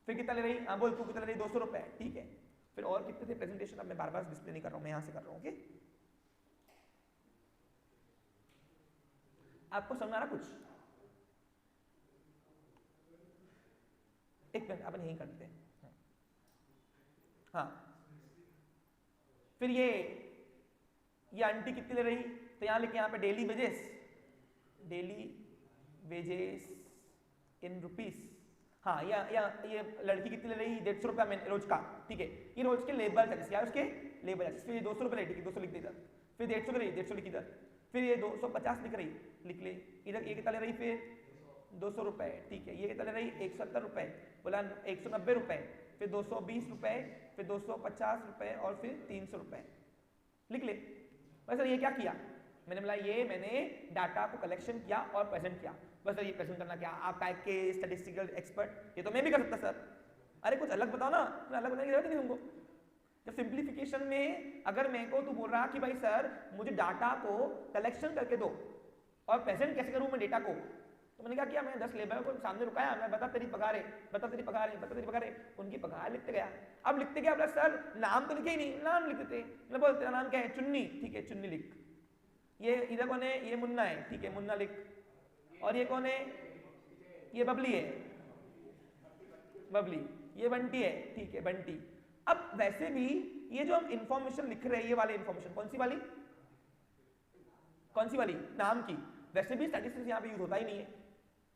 फिर कितना ले रही? हाँ बोल, तू कितना ले रही? 200 रुपए, ठीक है। फिर और कितने थे? प्रेजेंटेशन अब मैं बार बार डिस्प्ले नहीं कर रहा हूं, मैं यहां से कर रहा हूं। ओके, आपको समझ आ रहा कुछ? एक मिनट अपन यही करते हैं। हाँ, फिर ये आंटी कितनी ले रही? तो यहां लिखे, यहाँ पे डेली वेजेस इन रुपीस। हाँ, ये लड़की कितनी ले रही? 150 रुपया रोज का, ठीक है। ये रोज के लेबर चार्जेस, क्या उसके लेबर चार्जेस। फिर ये 200 रुपये ले, 200 लिख दे इधर। फिर 150 ले रही, 150 लिख इधर। फिर ये 250 लिख रही, लिख ले इधर। ये कितना ले रही? फिर 200 रुपए, ठीक है। ये कितना ले रही? 170 रुपए, बोला 190 रुपए, फिर 220 रुपए, फिर 250 रुपए, और फिर 300 रुपए, लिख ले। बस ये क्या किया मैंने? बोला ये मैंने डाटा को कलेक्शन किया और प्रेजेंट किया। बस सर ये प्रेजेंट करना क्या? आप टाइप के स्टैटिस्टिकल एक्सपर्ट, ये तो मैं भी कर सकता सर। अरे कुछ अलग बताओ ना, अलग बताने की जरूरत नहीं तुमको। जब सिंप्लीफिकेशन में अगर मेरे को तू बोल रहा कि भाई सर मुझे डाटा को कलेक्शन करके दो और प्रेजेंट कैसे करूं मैं डेटा को, तो मैंने क्या किया, मैं 10 लेबर को सामने रुकाया, मैं बता तेरी पगार है, बता तेरी पगार है, बता तेरी पगार है, उनकी पगार लिखते गया। अब लिखते गया, बोला सर नाम तो लिखे ही नहीं, नाम लिख देते। मैं बोल तेरा नाम क्या है? चुन्नी, ठीक है चुन्नी लिख। ये इधर कौन है? ये मुन्ना है, ठीक है मुन्ना लिख। और ये कौन है? ये बबली है, बबली। ये बंटी है, ठीक है बंटी। अब वैसे भी ये जो हम इंफॉर्मेशन लिख रहे हैं, ये वाली इंफॉर्मेशन कौन सी वाली नाम की, वैसे भी स्टैटिस्टिक्स यहाँ पे यूज होता ही नहीं है।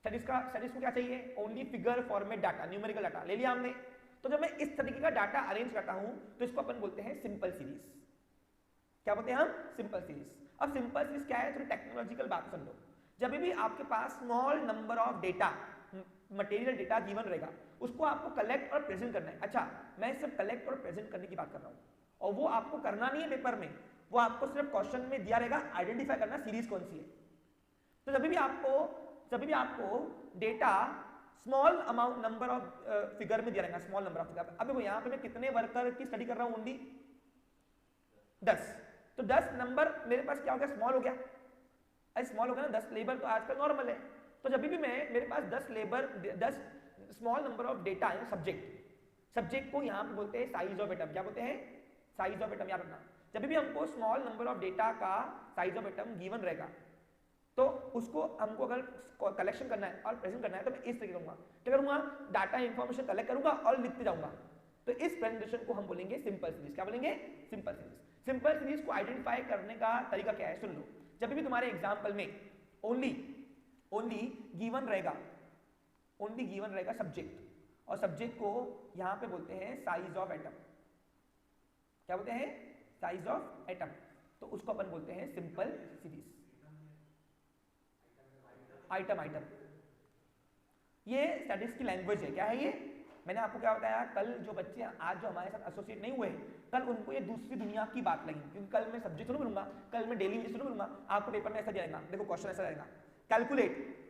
स्टैटिस्टिक्स को क्या चाहिए? Only figure format data, numerical data ले लिया हमने। तो जब मैं इस तरीके का डाटा अरेंज करता हूं तो इसको अपन बोलते हैं सिंपल सीरीज। क्या बोलते हैं हम? Simple series. अब सिंपल सीरीज क्या है? थोड़ी टेक्नोलॉजिकल बात समझो। जब भी आपके पास small number of data, material data given रहेगा, उसको आपको कलेक्ट और प्रेजेंट करना है। अच्छा, मैं सिर्फ कलेक्ट और प्रेजेंट करने की बात कर रहा हूं, और वो आपको करना नहीं है पेपर में, वो आपको सिर्फ क्वेश्चन में दिया रहेगा, आइडेंटिफाई करना सीरीज कौन सी है। तो जब भी आपको data small amount number of figure में दिया रहेगा, स्मॉल नंबर ऑफ फिगर। अब देखो यहाँ पे मैं कितने वर्कर की स्टडी कर रहा हूँ? ओनली 10। तो 10 नंबर मेरे पास क्या हो गया? स्मॉल हो गया। अरे स्मॉल हो गया ना, 10 लेबर तो आजकल नॉर्मल है। तो जब भी मेरे पास 10 labour, 10 small number of data है, सब्जेक्ट को यहाँ पे बोलते हैं साइज ऑफ एटम। क्या बोलते हैं? साइज ऑफ एटम, याद रखना। जब भी हमको स्मॉल नंबर ऑफ डेटा का साइज ऑफ एटम गिवन रहेगा, तो उसको हमको अगर कलेक्शन करना है और प्रेजेंट करना है, तो मैं इस तरीके करूंगा। क्या करूंगा? डाटा इंफॉर्मेशन कलेक्ट करूंगा और लिखते जाऊंगा। तो इस प्रेजेंटेशन को हम बोलेंगे सिंपल सीरीज। क्या बोलेंगे? Simple series. सिंपल सीरीज को आइडेंटिफाई करने का तरीका क्या है? सुन लो। जब भी तुम्हारे एग्जाम्पल में ओनली गिवन रहेगा सब्जेक्ट, और सब्जेक्ट को यहां पे बोलते हैं साइज ऑफ एटम। क्या बोलते हैं? Size of atom. तो उसको अपन बोलते हैं सिंपल सीरीज। आइटम, ये स्टैटिस्टिक्स की लैंग्वेज है। क्या है ये? मैंने आपको क्या बताया, कल जो बच्चे आज जो हमारे साथ एसोसिएट नहीं हुए, कल उनको ये दूसरी दुनिया की बात लगी, क्योंकि कल मैं सब्जेक्ट शुरू करूंगा, कल मैं डेली वेजेस शुरू करूंगा। आपको पेपर में ऐसा जाएगा, देखो क्वेश्चन ऐसा रहेगा, कैलकुलेट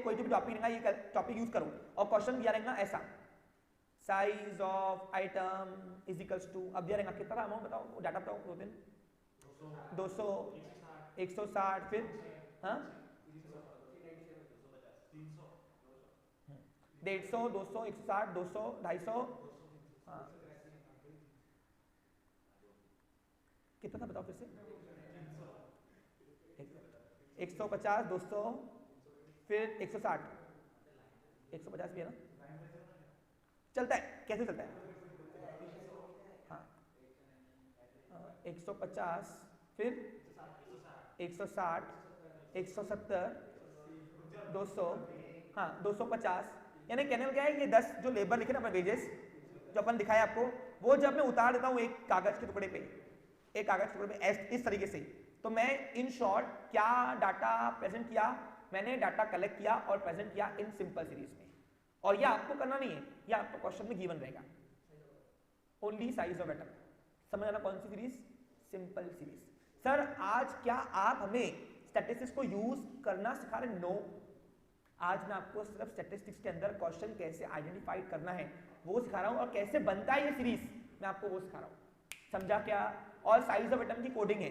कोई भी टॉपिक रहेगा, ये टॉपिक यूज करो, और क्वेश्चन दिया रहेगा ऐसा, size of item is equals to, अब दिया रहेगा कितना अमाउंट बताओ, डाटा बताओ, 2 दिन 200 160 फिर हाँ 150 200 160 200 250 हाँ कितना था बताओ फिर से, 150 200 फिर 160 150 भी है ना, चलता है कैसे चलता है, हाँ 150 फिर 160 170 200 हाँ 250, यानी कहने क्या है ये 10 जो लेबर लिखे ना अपने वेजेस जो अपन दिखाया आपको, वो जब मैं उतार देता हूँ एक कागज के टुकड़े पे, एक कागज के टुकड़े पे इस तरीके से, तो मैं इन शॉर्ट क्या डाटा प्रेजेंट किया, मैंने डाटा कलेक्ट किया और प्रेजेंट किया इन सिंपल सीरीज में, और ये आपको करना नहीं है, ये आपको क्वेश्चन में गिवन रहेगा, ओनली साइज ऑफ एटम। समझ आना कौन सी सीरीज, सिंपल सीरीज। सर आज क्या आप हमें स्टैटिस्टिक्स को यूज करना सिखा रहे? नो, आज मैं आपको सिर्फ स्टैटिस्टिक्स के अंदर क्वेश्चन कैसे आइडेंटिफाई करना है वो सिखा रहा हूं, और कैसे बनता है ये सीरीज मैं आपको वो सिखा रहा हूं, समझा क्या? और साइज ऑफ एटम की कोडिंग है,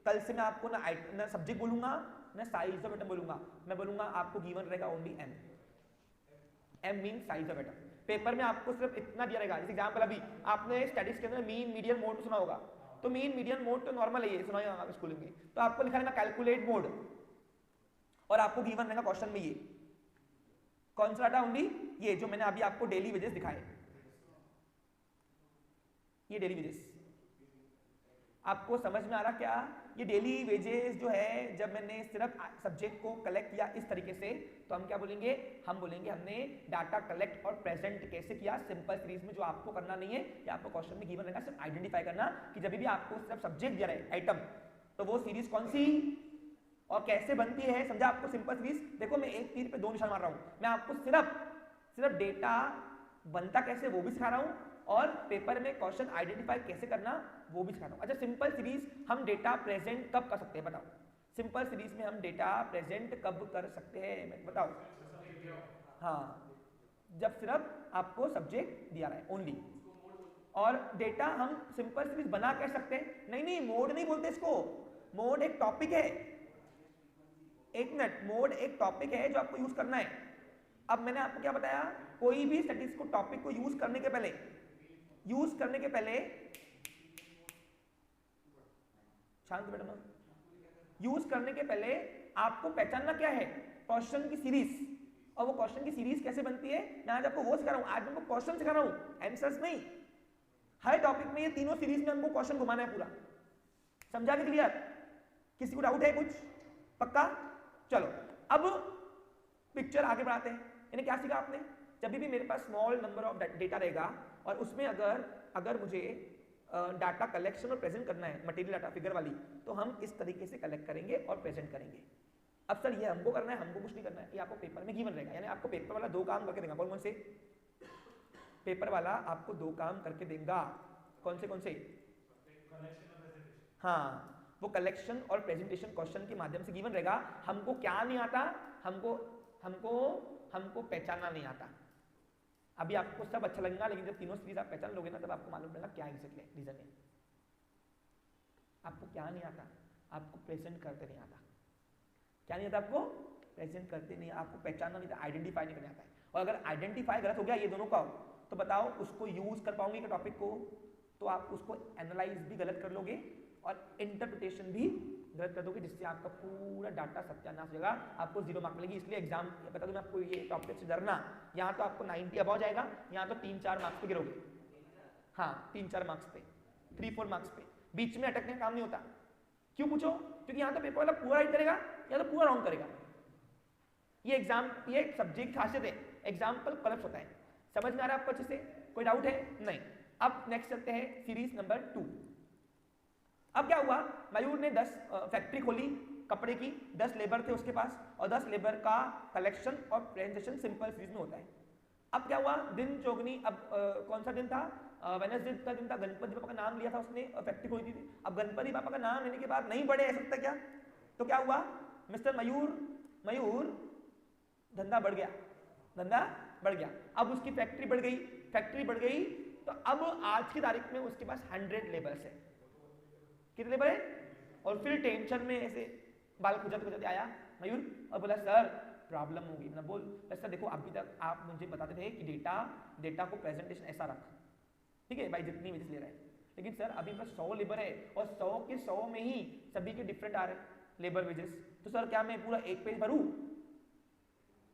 कल से मैं आपको ना सब्जेक्ट बोलूंगा ना साइज ऑफ एटम बोलूंगा, मैं बोलूंगा आपको गिवन रहेगा only M, M mean size of atom. Paper में आपको सिर्फ इतना दिया रहेगा, जैसे एग्जांपल अभी आपने स्टैटिस्टिक्स के अंदर मीन मीडियन मोड सुना होगा, तो मीन मीडियन मोड तो नॉर्मल है, ये सुना होगा स्कूल में, तो आपको लिखा रहेगा कैलकुलेट मोड, और आपको गिवन रहेगा क्वेश्चन में ये कौन सा डाटा, ओनली ये जो मैंने अभी आपको डेली वेजेस दिखाए, ये डेली वेजेस। आपको समझ में आ रहा क्या? ये डेली वेजेस जो है, जब मैंने सिर्फ सब्जेक्ट को कलेक्ट किया इस तरीके से, तो हम क्या बोलेंगे, हम बोलेंगे हमने डाटा कलेक्ट और प्रेजेंट कैसे किया सिंपल सीरीज में, जो आपको करना नहीं है, या आपको क्वेश्चन में गिवन रहेगा, सिर्फ आइडेंटिफाई करना कि जब भी आपको सिर्फ सब्जेक्ट दिया रहे आइटम, तो वो सीरीज कौन सी और कैसे बनती है, समझा आपको सिंपल सीरीज। देखो मैं एक तीर पे 2 निशान मार रहा हूं, मैं आपको सिर्फ डेटा बनता कैसे वो भी सिखा रहा हूं, और पेपर में क्वेश्चन आइडेंटिफाई कैसे करना वो भी सिखा रहा हूं। अच्छा, सिंपल सीरीज हम डेटा प्रेजेंट कब कर सकते हैं बताओ, सिंपल सीरीज में हम डेटा प्रेजेंट कब कर सकते हैं बताओ? हाँ, जब सिर्फ आपको सब्जेक्ट दिया रहा है ओनली, और डेटा हम सिंपल सीरीज बना कर सकते हैं, नहीं मोड नहीं बोलते इसको, मोड एक टॉपिक है, एक मिनट, मोड एक टॉपिक है जो आपको यूज करना है। अब मैंने आपको क्या बताया, कोई भी स्टैटिस्टिक्स को टॉपिक को यूज करने के पहले शांत बैठो ना, यूज करने के पहले आपको पहचानना क्या है, क्वेश्चन की सीरीज, और वो क्वेश्चन की सीरीज कैसे बनती है, मैं आज आपको वो सिखा रहा हूं, आज मैं आपको क्वेश्चन सिखा रहा हूं, आंसर्स नहीं। हर टॉपिक में ये तीनों सीरीज में हमको क्वेश्चन घुमाना है पूरा, समझा के क्लियर? किसी को डाउट है कुछ? पक्का? चलो अब पिक्चर आगे बढ़ाते हैं। यानी क्या सीखा आपने, जब भी मेरे पास स्मॉल नंबर ऑफ डेटा रहेगा, और उसमें अगर मुझे डाटा कलेक्शन और प्रेजेंट करना है, मटेरियल डाटा फिगर वाली, तो हम इस तरीके से कलेक्ट करेंगे और प्रेजेंट करेंगे। अब सर ये हमको करना है, हमको कुछ नहीं करना है, ये आपको पेपर में गिवन रहेगा, यानी आपको पेपर वाला 2 काम करके देगा। कौन से? पेपर वाला आपको 2 काम करके देगा, कौन से? हाँ, वो कलेक्शन और प्रेजेंटेशन क्वेश्चन के माध्यम से गिवन रहेगा। हमको क्या नहीं आता, हमको पहचानना नहीं आता। अभी आपको सब अच्छा लगेगा, लेकिन जब तीनों सीरीज आप पहचान लोगे ना, तब आपको मालूम पड़ेगा क्या एग्जैक्टली रीजन है। आपको क्या नहीं आता, आपको प्रेजेंट करते नहीं आता। क्या नहीं आता आपको? प्रेजेंट करते नहीं, आपको पहचानना नहीं आता, आइडेंटिफाई नहीं करना आता है। और अगर आइडेंटिफाई गलत हो गया ये दोनों का, तो बताओ उसको यूज कर पाओगे कि टॉपिक को? तो आप उसको एनालाइज भी गलत कर लोगे और इंटरप्रिटेशन भी गलत कर दोगे, जिससे आपका पूरा डाटा सत्यानाश हो जाएगा, आपको 0 मार्क मिलेगी। इसलिए एग्जाम बता दूं मैं आपको, ये टॉपिक से डरना, यहाँ तो आपको 90 अबव जाएगा, यहाँ तो 3-4 मार्क्स पे गिरोगे। हाँ 3-4 मार्क्स पे, 3-4 मार्क्स पे, बीच में अटकने का काम नहीं होता। क्यों पूछो? क्योंकि यहाँ तो पेपर वाला पूरा राइट करेगा या तो पूरा रॉन्ग करेगा। ये एग्जाम, ये सब्जेक्ट की खासियत है, एग्जाम्पल कलप्स होता है। समझ में आ रहा है आपको अच्छे से? कोई डाउट है? नहीं। अब नेक्स्ट चलते हैं सीरीज नंबर 2। अब क्या हुआ, मयूर ने 10 फैक्ट्री खोली कपड़े की, 10 लेबर थे उसके पास, और 10 लेबर का कलेक्शन और प्रेजेंटेशन सिंपल सीरीज में होता है। अब क्या हुआ, दिन चौगनी, अब कौन सा दिन था? वेडनेसडे का दिन था, गणपति पापा का नाम लिया था उसने, फैक्ट्री खोली थी। अब गणपति पापा का नाम लेने के बाद नहीं बढ़े सकता क्या? तो क्या हुआ, मिस्टर मयूर धंधा बढ़ गया। अब उसकी फैक्ट्री बढ़ गई, फैक्ट्री बढ़ गई, तो अब आज की तारीख में उसके पास 100 लेबर्स है। कितने लेबर है? और फिर टेंशन में ऐसे बाल खुजाते खुजाते आया मयूर और बोला सर प्रॉब्लम होगी। मैं बोल सर देखो अभी तक आप मुझे बताते थे कि डेटा को प्रेजेंटेशन ऐसा रख, ठीक है भाई जितनी वेजेस ले रहा है, लेकिन सर अभी बस 100 लेबर है और 100 के 100 में ही सभी के डिफरेंट आ रहे हैं लेबर वेजेस, तो सर क्या मैं पूरा एक पेज भरूं?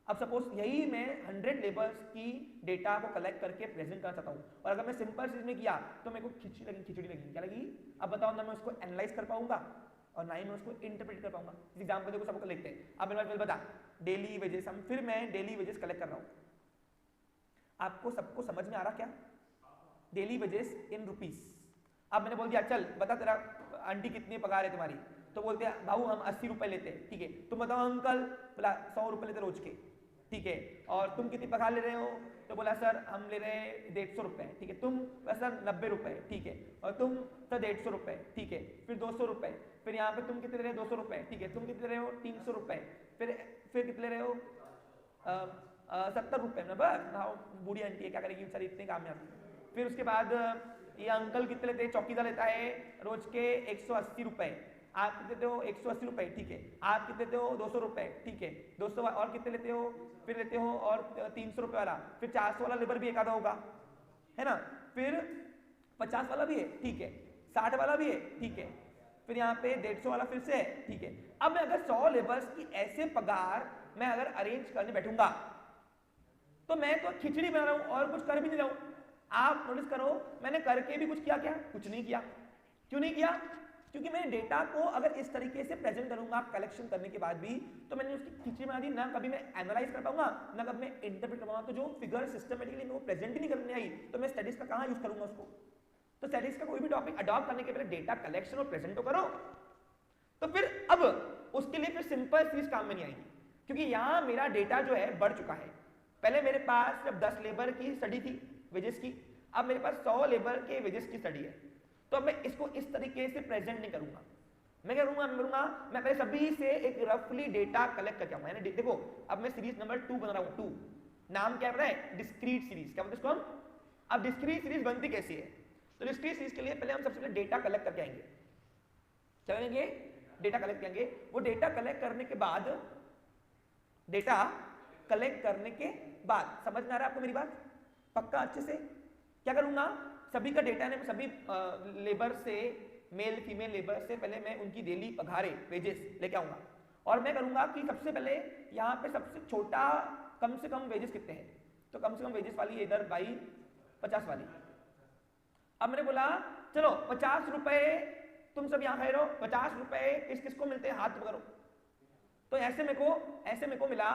अब सपोज यही मैं 100 लेबर्स की डेटा को कलेक्ट करके प्रेजेंट करना चाहता हूँ, और अगर मैं सिंपल चीज में किया तो मेरे को खिचड़ी लगी, क्या लगी? अब बताओ ना मैं उसको एनालाइज कर पाऊंगा और ना ही मैं उसको इंटरप्रेट कर पाऊंगा। इस एग्जांपल देखो सबको लिखते हैं। अब मेरे बता डेली वेजेस, हम फिर मैं डेली वेजेस कलेक्ट कर रहा हूँ, आपको सबको समझ में आ रहा क्या? Daily wages in rupees. अब मैंने बोल दिया चल बता तेरा आंटी कितनी पगार है तुम्हारी, तो बोलते हैं भाऊ हम 80 रुपए लेते हैं, ठीक है। तुम बताओ अंकल, बोला 100 रुपए लेते रोज के, ठीक है। और तुम कितनी पगार ले रहे हो? तो बोला सर हम ले रहे हैं 150 रुपए, ठीक है। तुम सर 90 रुपए, ठीक है। और तुम सर 150 रुपए, ठीक है। फिर 200 रुपए, फिर यहाँ पे तुम कितने ले रहे हो? 200 रुपए, ठीक है। तुम कितने ले रहे हो? 300 रुपए, फिर कितने ले रहे हो? 70 रुपए में बस। हाँ बूढ़ी आंटी है क्या करेगी सर, इतने काम में आती। फिर उसके बाद ये अंकल कितने लेते हैं? चौकीदार लेता है रोज के 180 रुपए, आप कितने देते हो? 180 रुपए, ठीक है। आप कितने देते हो? 200 रुपए, ठीक है। 200 और कितने लेते हो? फिर लेते हो और 300 रुपए वाला, फिर 400 वाला लेबर भी एक आधा होगा, है ना। फिर 50 वाला भी है, ठीक है। 60 वाला भी है, ठीक है। फिर यहाँ पे 150 वाला फिर से है, ठीक है। अब मैं अगर 100 लेबर्स की ऐसे पगार मैं अगर अरेंज करने बैठूंगा तो मैं तो खिचड़ी बना रहा हूं और कुछ कर भी नहीं रहा हूं। आप नोटिस करो मैंने करके भी कुछ किया क्या? कुछ नहीं किया। क्यों नहीं किया? क्योंकि मैं डेटा को अगर इस तरीके से प्रेजेंट करूंगा कलेक्शन करने के बाद भी, तो मैंने उसकी खिचड़ी बना दी, ना कभी मैं एनालाइज कर पाऊंगा ना कभी मैं इंटरप्रेट कर पाऊंगा। तो जो फिगर सिस्टमेटिकली मैं वो प्रेजेंट ही नहीं करने आई तो मैं स्टडीज का कहां यूज करूंगा उसको? तो स्टडीज का कोई भी टॉपिक अडॉप्ट करने के पहले डेटा कलेक्शन और प्रेजेंट तो करो। तो फिर अब उसके लिए फिर सिंपल चीज काम में नहीं आएगी, क्योंकि यहां मेरा डेटा जो है बढ़ चुका है। पहले मेरे पास जब 10 लेबर की स्टडी थी वेजेस की, अब मेरे पास 100 लेबर के वेजेस की स्टडी है। तो अब मैं इसको इस तरीके से प्रेजेंट नहीं करूंगा। मैं क्या करूंगा? मैं पहले सभी से एक रफली डेटा कलेक्ट करके आऊंगा। यानी देखो अब मैं सीरीज नंबर 2 बना रहा हूं। 2 नाम क्या है? Discrete series. क्या बोलते हैं इसको हम? अब डिस्क्रीट सीरीज बनती कैसी है? तो डिस्क्रीट सीरीज के लिए पहले हम सबसे पहले डेटा कलेक्ट करके आएंगे। चलेंगे डेटा कलेक्ट करेंगे। वो डेटा कलेक्ट करने के बाद समझ में आ रहा है आपको मेरी बात? पक्का अच्छे से? क्या करूंगा? सभी का डेटा ने सभी लेबर से, मेल फीमेल लेबर से पहले मैं उनकी डेली पगारें वेजेस लेके आऊंगा, और मैं करूंगा कि सबसे पहले यहाँ पे सबसे छोटा कम से कम वेजेस कितने हैं, तो कम से कम वेजेस वाली इधर बाई 50 वाली। अब मैंने बोला चलो 50 रुपए तुम सब यहाँ खड़े रहो, 50 रुपए किस किस को मिलते हैं हाथ पकड़ो। तो ऐसे मेरे को मिला,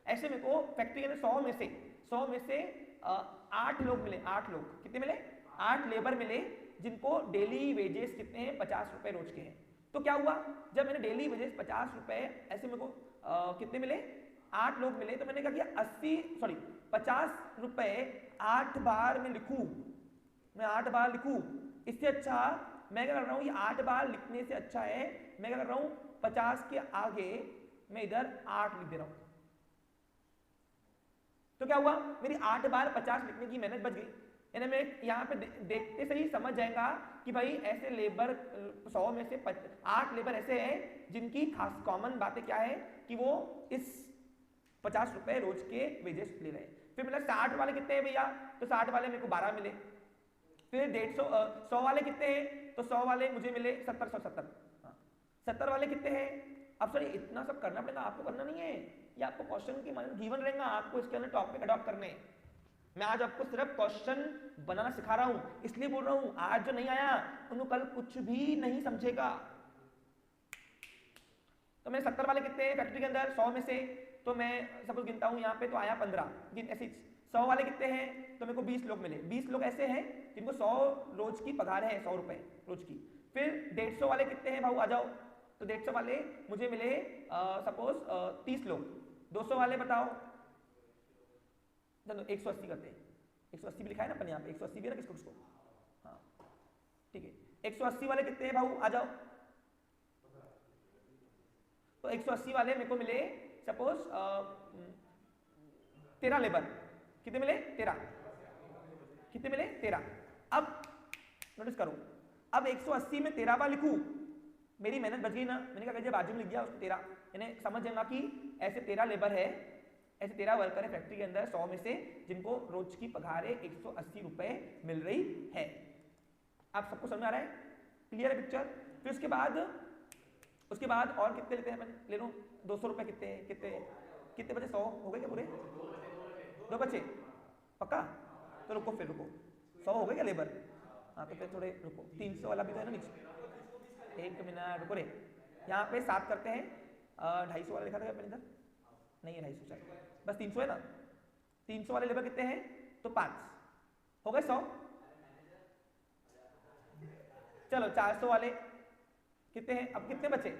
ऐसे मेरे को फैक्ट्री के 100 में से 8 लोग मिले। 8 लोग कितने मिले? 8 लेबर मिले जिनको डेली वेजेस कितने हैं? 50 रुपए रोज के हैं। तो क्या हुआ जब मैंने डेली वेजेस 50 रुपए ऐसे मेरे को कितने मिले? 8 लोग मिले। तो मैंने कहा कि 50 रुपए 8 बार मैं लिखूं, मैं 8 बार लिखूं, इससे अच्छा मैं क्या कर रहा हूं? ये 8 बार लिखने से अच्छा है मैं क्या कर रहा हूं? 50 के आगे मैं इधर 8 लिख दे रहा हूं। तो क्या हुआ? मेरी 8 बार 50 लिखने की मेहनत बच गई। यानी मैं यहाँ पे देखते से ही समझ जाएगा कि भाई ऐसे लेबर 100 में से 8 लेबर ऐसे हैं जिनकी खास कॉमन बातें क्या है कि वो इस 50 रुपए रोज के वेजेस ले रहे हैं। फिर मिला 60 वाले कितने हैं भैया? तो 60 वाले मेरे को 12 मिले। फिर 100 वाले कितने हैं? तो 100 वाले मुझे मिले 70। 70 वाले कितने हैं? अब सर इतना सब करना पड़ेगा? आपको करना नहीं है, ये आपको क्वेश्चन की गिवन रहेगा, आपको इसके अंदर टॉपिक अडॉप्ट करने हैं। मैं आज आपको सिर्फ क्वेश्चन बनाना सिखा रहा हूं, इसलिए बोल रहा हूं आज जो नहीं आया उनको कल कुछ भी नहीं समझेगा। तो मैं 70 वाले कितने हैं फैक्ट्री के अंदर 100 में से? तो मैं सपोज गिनता हूं यहाँ पे, तो आया 15। ऐसे 100 वाले कितने हैं? तो मेरे को 20 लोग मिले। 20 लोग ऐसे हैं जिनको 100 रोज की पगार है, 100 रुपए रोज की। फिर 150 वाले कितने हैं भाऊ? आ जाओ। तो 150 वाले मुझे मिले सपोज 30 लोग। 200 वाले बताओ? चलो 180 करते हैं। 180 भी लिखा है ना अपन यहाँ पे, 180 भी है ना किसको किसको? हाँ ठीक है। 180 वाले कितने हैं भाऊ? आ जाओ। तो 180 वाले मेरे को मिले सपोज 13 लेबर। कितने मिले? 13। कितने मिले 13। अब नोटिस करो, अब 180 में 13 बार लिखूं, मेरी मेहनत बच गई ना। मैंने कहा बाजू में लिख दिया उसको 13, यानी समझ जाएगा कि ऐसे 13 लेबर है, ऐसे 13 वर्कर है फैक्ट्री के अंदर 100 में से, जिनको रोज की पगार 180 रुपए मिल रही है। आप सबको समझ आ रहा है? क्लियर है पिक्चर? फिर उसके बाद और कितने लेते हैं अपन? ले लो 200 रुपए। कितने बचे? 100 हो गए क्या पूरे? 2 बचे पक्का? तो रुको 100 हो गए क्या लेबर? हाँ तो फिर थोड़े रुको, 300 वाला भी तो है ना नीचे। 1 मिनट रुको रे, यहाँ पे 7 करते हैं। 250 वाला लिखा था अपन इधर? नहीं है 250, चल बस 300 है ना। 300 वाले लेबर कितने हैं? तो 5 हो गए 100। चलो 400 वाले कितने हैं? अब कितने बचे?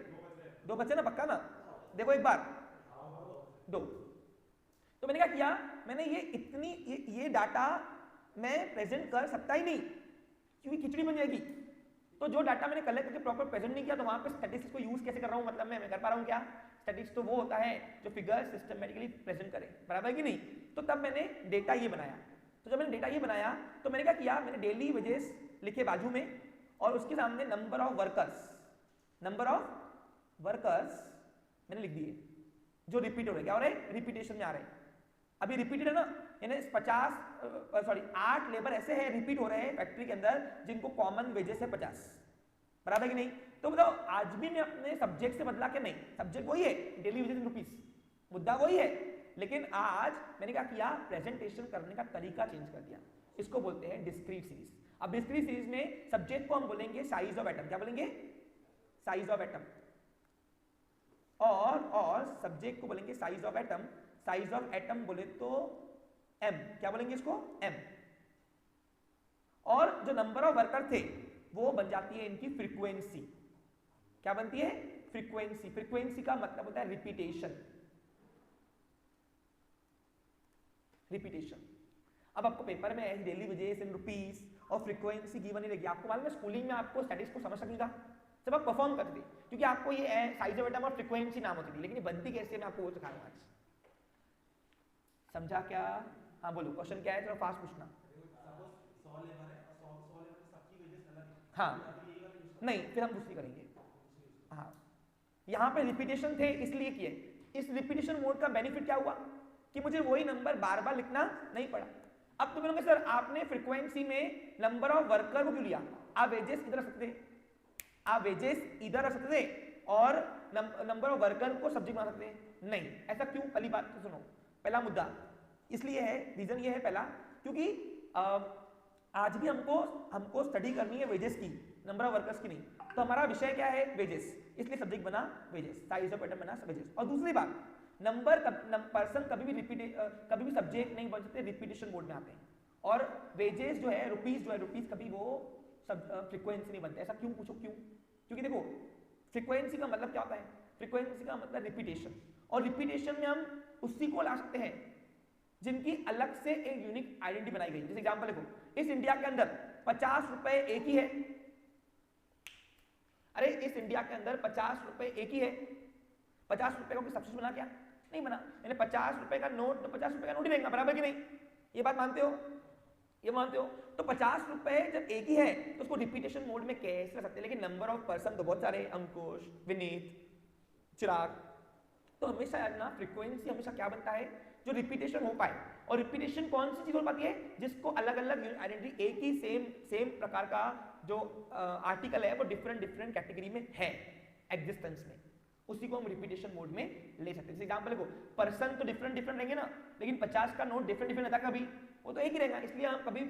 2 बचे ना पक्का ना? देखो एक बार 2। तो मैंने क्या किया, मैंने ये डाटा मैं प्रेजेंट कर सकता ही नहीं क्योंकि खिचड़ी बन जाएगी। तो जो डाटा मैंने कलेक्ट करके प्रॉपर प्रेजेंट नहीं किया, तो वहां पे स्टैटिस्टिक्स को यूज कैसे कर रहा हूं? मतलब मैं कर पा रहा हूं क्या? स्टैटिस्टिक्स तो वो होता है जो फिगर सिस्टमैटिकली प्रेजेंट करे, बराबर है कि नहीं? तो तब मैंने डेटा ये बनाया। तो जब मैंने डेटा ये बनाया तो मैंने क्या किया, मैंने डेली वेजेस लिखे बाजू में और उसके सामने नंबर ऑफ वर्कर्स मैंने लिख दिए जो रिपीट हो रहे। क्या हो रहे? रिपीटेशन में आ रहे हैं। अभी रिपीटेड है ना, यानी 8 लेबर ऐसे हैं रिपीट हो रहे हैं फैक्ट्री के अंदर जिनको कॉमन वेजेस है 50, बराबर कि नहीं? तो बताओ आज भी मैं अपने सब्जेक्ट से बदला के नहीं, सब्जेक्ट वही है, डेली वेजेस इन रुपीस, मुद्दा वही है, लेकिन आज मैंने क्या किया, प्रेजेंटेशन करने का तरीका चेंज कर दिया। इसको बोलते हैं डिस्क्रीट सीरीज। अब डिस्क्रीट सीरीज में सब्जेक्ट को हम बोलेंगे साइज ऑफ एटम। क्या बोलेंगे? Size of atom. और सब्जेक्ट को बोलेंगे size of atom. Size of atom बोले तो m। क्या बोलेंगे इसको? m। और जो नंबर ऑफ वर्कर थे वो बन जाती है इनकी फ्रीक्वेंसी। क्या बनती है? फ्रीक्वेंसी। फ्रीक्वेंसी का मतलब होता है रिपीटेशन। अब आपको पेपर में डेली वेजेस इन रुपीस और फ्रीक्वेंसी गिवन नहीं रहेगी। आपको मालूम है स्कूलिंग में आपको स्टैटिस्टिक्स को समझ सकेगा जब आप परफॉर्म करते थे, क्योंकि आपको ये साइज ऑफ एटम और फ्रीक्वेंसी नाम होती थी, लेकिन ये बनती कैसे मैं आपको वो सिखाऊंगा आज। समझा क्या? हाँ बोलो, क्वेश्चन क्या है? थोड़ा फास्ट पूछना। हाँ नहीं, फिर हम दूसरी करेंगे। हाँ यहाँ पे रिपीटेशन थे इसलिए किए। इस रिपीटेशन मोड का बेनिफिट क्या हुआ कि मुझे वही नंबर बार बार लिखना नहीं पड़ा। अब तो बोलोगे सर आपने फ्रीक्वेंसी में नंबर ऑफ वर्कर को क्यों लिया? आप वेजेस इधर रख सकते थे, आप वेजेस इधर रख सकते थे और नंबर ऑफ वर्कर को सब्जेक्ट बना सकते हैं। नहीं, ऐसा क्यों? पहली बात तो सुनो, पहला मुद्दा इसलिए है, रीजन ये है पहला, क्योंकि आज भी हमको स्टडी करनी है वेजेस की, नंबर ऑफ वर्कर्स की नहीं। तो हमारा विषय क्या है? वेजेस, इसलिए सब्जेक्ट बना वेजेस, साइज ऑफ एटम बना वेजेस। और दूसरी बात, पर्सन कभी भी सब्जेक्ट नहीं बन सकते, रिपीटेशन मोड में आते हैं। और वेजेस जो है, रुपीस कभी वो फ्रीक्वेंसी नहीं बनते। ऐसा क्यों? पूछो क्यों? क्योंकि देखो फ्रीक्वेंसी का मतलब क्या होता है? फ्रीक्वेंसी का मतलब रिपीटेशन, और रिपीटेशन में हम उसी को ला सकते हैं जिनकी अलग से एक यूनिक आइडेंटिटी बनाई गई। जैसे एग्जांपल देखो, इस इंडिया के अंदर 50 रुपए एक ही है। अरे इस इंडिया के अंदर 50 रुपए एक ही है। 50 रुपए का कोई सब्सिट्यूट बना क्या? नहीं बना। यानी 50 रुपए का नोट तो 50 रुपए का नोट ही रहेगा, बराबर कि नहीं? ये बात मानते हो? ये मानते हो? तो 50 रुपए जब एक ही है तो उसको रिपीटेशन मोड में कैसे कर सकते हैं? लेकिन नंबर ऑफ पर्सन तो बहुत सारे, अंकुश, विनीत, चिराग। तो हमेशा याद ना, फ्रीक्वेंसी हमेशा क्या बनता है? जो रिपीटेशन हो पाए। और रिपीटेशन कौन सी चीज हो पाती है? जिसको अलग अलग आइडेंटिटी, एक ही सेम प्रकार का जो आर्टिकल है वो डिफरेंट कैटेगरी में है एग्जिस्टेंस में, उसी को हम रिपीटेशन मोड में ले सकते हैं। जैसे एग्जांपल देखो, पर्सन तो डिफरेंट रहेंगे ना, लेकिन 50 का नोट डिफरेंट रहता है, कभी वो तो एक ही रहेगा। इसलिए हम कभी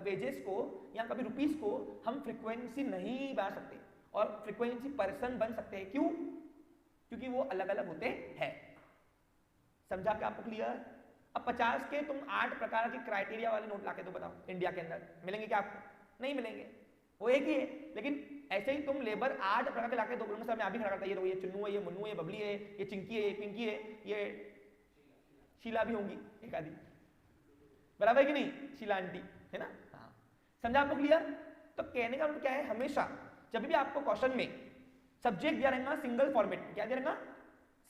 वेजेस को या कभी रुपीस को हम फ्रीक्वेंसी नहीं बना सकते, और फ्रीक्वेंसी पर्सन बन सकते हैं। क्यों? क्योंकि वो अलग अलग होते हैं। समझा क्या आपको? क्लियर? अब 50 के तुम 8 प्रकार के क्राइटेरिया वाले नोट लाके तो बताओ, इंडिया के अंदर मिलेंगे क्या आपको? नहीं मिलेंगे, वो एक ही है। लेकिन ऐसे ही तुम लेबर 8 प्रकार के लाके दो, बोलूंगा सर मैं अभी खड़ा करता, ये चुन्नू है, ये मुन्नू है, ये बबली है, ये चिंकी है, ये पिंकी है, ये शीला भी होंगी एक आदि, बराबर है कि नहीं? शीला आंटी है ना? हाँ, समझा आपको? क्लियर? तो कहने का मतलब क्या है, हमेशा जब भी आपको क्वेश्चन में सब्जेक्ट दिया रहेगा सिंगल फॉर्मेट, क्या दिया रहेगा?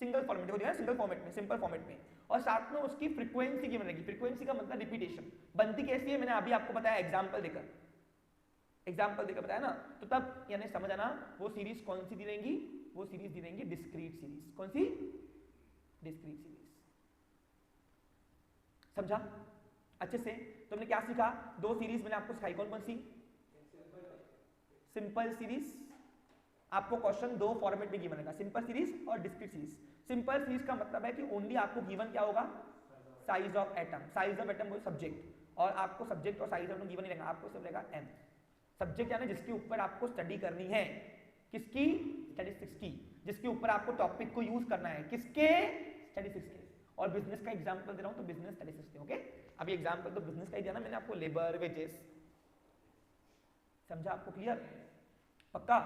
सिंगल फॉर्मेट देखो दिया सिंगल फॉर्मेट में, सिंपल फॉर्मेट में, और साथ में उसकी फ्रीक्वेंसी गिवन रहेगी। फ्रीक्वेंसी का मतलब रिपीटेशन। बनती कैसी है मैंने अभी आपको बताया एग्जांपल देकर बताया ना, तो तब यानी समझ आना वो सीरीज कौन सी दी रहेंगी, वो सीरीज दी रहेंगी डिस्क्रीट सीरीज। कौन सी? Discrete series. समझा अच्छे से? तुमने क्या सीखा? दो सीरीज मैंने आपको सिखाई, कौन कौन सी? सिंपल सीरीज, आपको क्वेश्चन दो फॉर्मेट में गिवन रहेगा, सिंपल सीरीज और डिस्क्रीट सीरीज। सिंपल सीरीज का मतलब है कि ओनली आपको गिवन क्या होगा? Size of atom. Size of atom वो सब्जेक्ट, और आपको सब्जेक्ट और साइज ऑफ एटम गिवन नहीं रहेगा, आपको सिर्फ रहेगा एम। सब्जेक्ट यानी जिसके ऊपर आपको स्टडी करनी है, किसकी? स्टैटिस्टिक्स की। जिसके ऊपर आपको टॉपिक को यूज करना है, किसके? स्टैटिस्टिक्स के। और बिजनेस का एग्जांपल दे रहा हूं तो बिजनेस स्टैटिस्टिक्स के। ओके, अभी एग्जांपल तो बिजनेस का ही दिया ना मैंने आपको, लेबर वेजेस। समझा आपको? क्लियर? पक्का?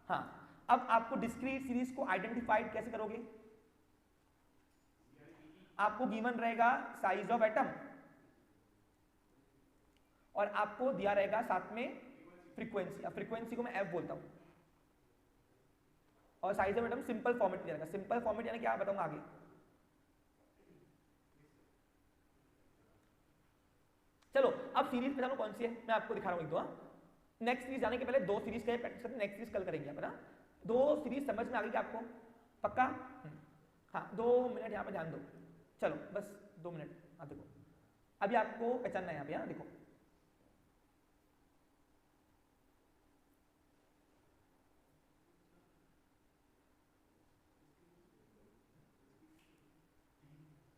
हाँ। अब आपको डिस्क्रीट सीरीज को आइडेंटिफाइड कैसे करोगे? आपको गिवन रहेगा साइज ऑफ एटम, और आपको दिया रहेगा साथ में फ्रीक्वेंसी। अब फ्रीक्वेंसी को मैं एफ बोलता हूं, और size of atom simple format दिया रहेगा। सिंपल फॉर्मेट यानी क्या बताऊंगा आगे। चलो अब सीरीज पे जानो कौन सी है मैं आपको दिखा रहा हूं एक दो। नेक्स्ट सीरीज जाने के पहले दो सीरीज का प्रैक्टिस करते हैं, नेक्स्ट सीरीज कल करेंगे अपन। दो सीरीज समझ में आ गई क्या आपको? पक्का? हाँ, 2 मिनट यहाँ पे ध्यान दो। चलो बस 2 मिनट। हाँ देखो, अभी आपको पहचानना है यहाँ पे। हाँ देखो,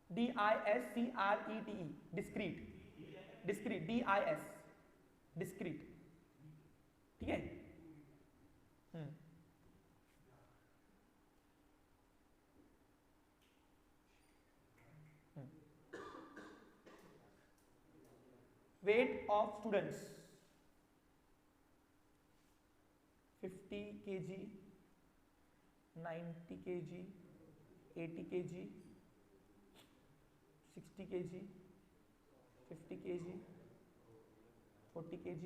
DISCRETE, discrete. Discrete, DIS, discrete. ठीक है? Weight of students 50 kg, 90 kg, 80 kg, 60 kg, 50 kg, 40 kg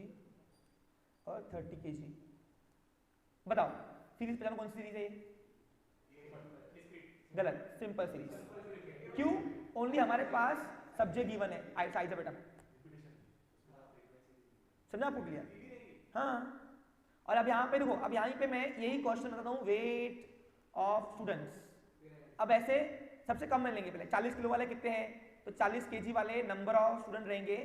और 30 kg। बताओ सीरीज पे जानो कौन सी सीरीज है ये? गलत, सिंपल सीरीज। क्यों? ओनली हमारे पास सब्जेक्ट गिवन है, साइज ऑफ एटम। समझा आपको? क्लियर? हाँ। और अब यहाँ पे देखो, अब यहाँ पे मैं यही क्वेश्चन बताता हूँ, वेट ऑफ स्टूडेंट्स। अब ऐसे सबसे कम में लेंगे पहले। 40 किलो वाले कितने हैं? तो 40 kg वाले नंबर ऑफ स्टूडेंट रहेंगे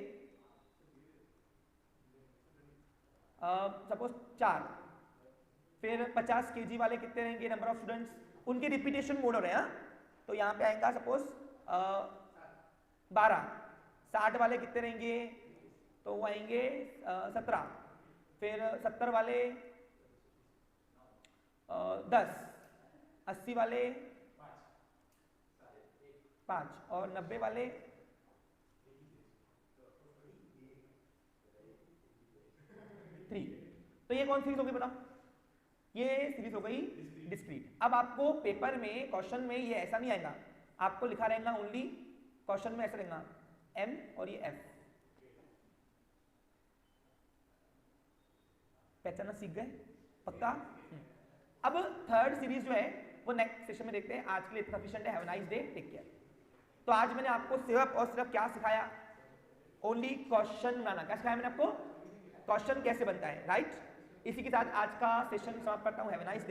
सपोज 4। फिर 50 kg वाले कितने रहेंगे नंबर ऑफ स्टूडेंट्स? उनके रिपीटेशन मोड हो रहे हैं। तो यहाँ पे आएगा सपोज 12। 60 वाले कितने रहेंगे? तो वो आएंगे 17। फिर 70 वाले 10। 80 वाले 5, और 90 वाले 3। तो ये कौन सीरीज होगी बताओ? ये सीरीज हो गई डिस्क्रीट। अब आपको पेपर में क्वेश्चन में ये ऐसा नहीं आएगा, आपको लिखा रहेगा ओनली क्वेश्चन में ऐसा रहेगा M और ये F। पहचाना सीख गए? पक्का? अब थर्ड सीरीज जो है वो नेक्स्ट सेशन में देखते हैं। आज के लिए इतना सफिशिएंट है। Have a nice day, take care. तो आज मैंने आपको सिर्फ और सिर्फ क्या सिखाया? ओनली क्वेश्चन बनाना। क्या सिखाया मैंने आपको? क्वेश्चन कैसे बनता है, राइट? इसी के साथ आज का सेशन समाप्त करता हूं। Have a nice day.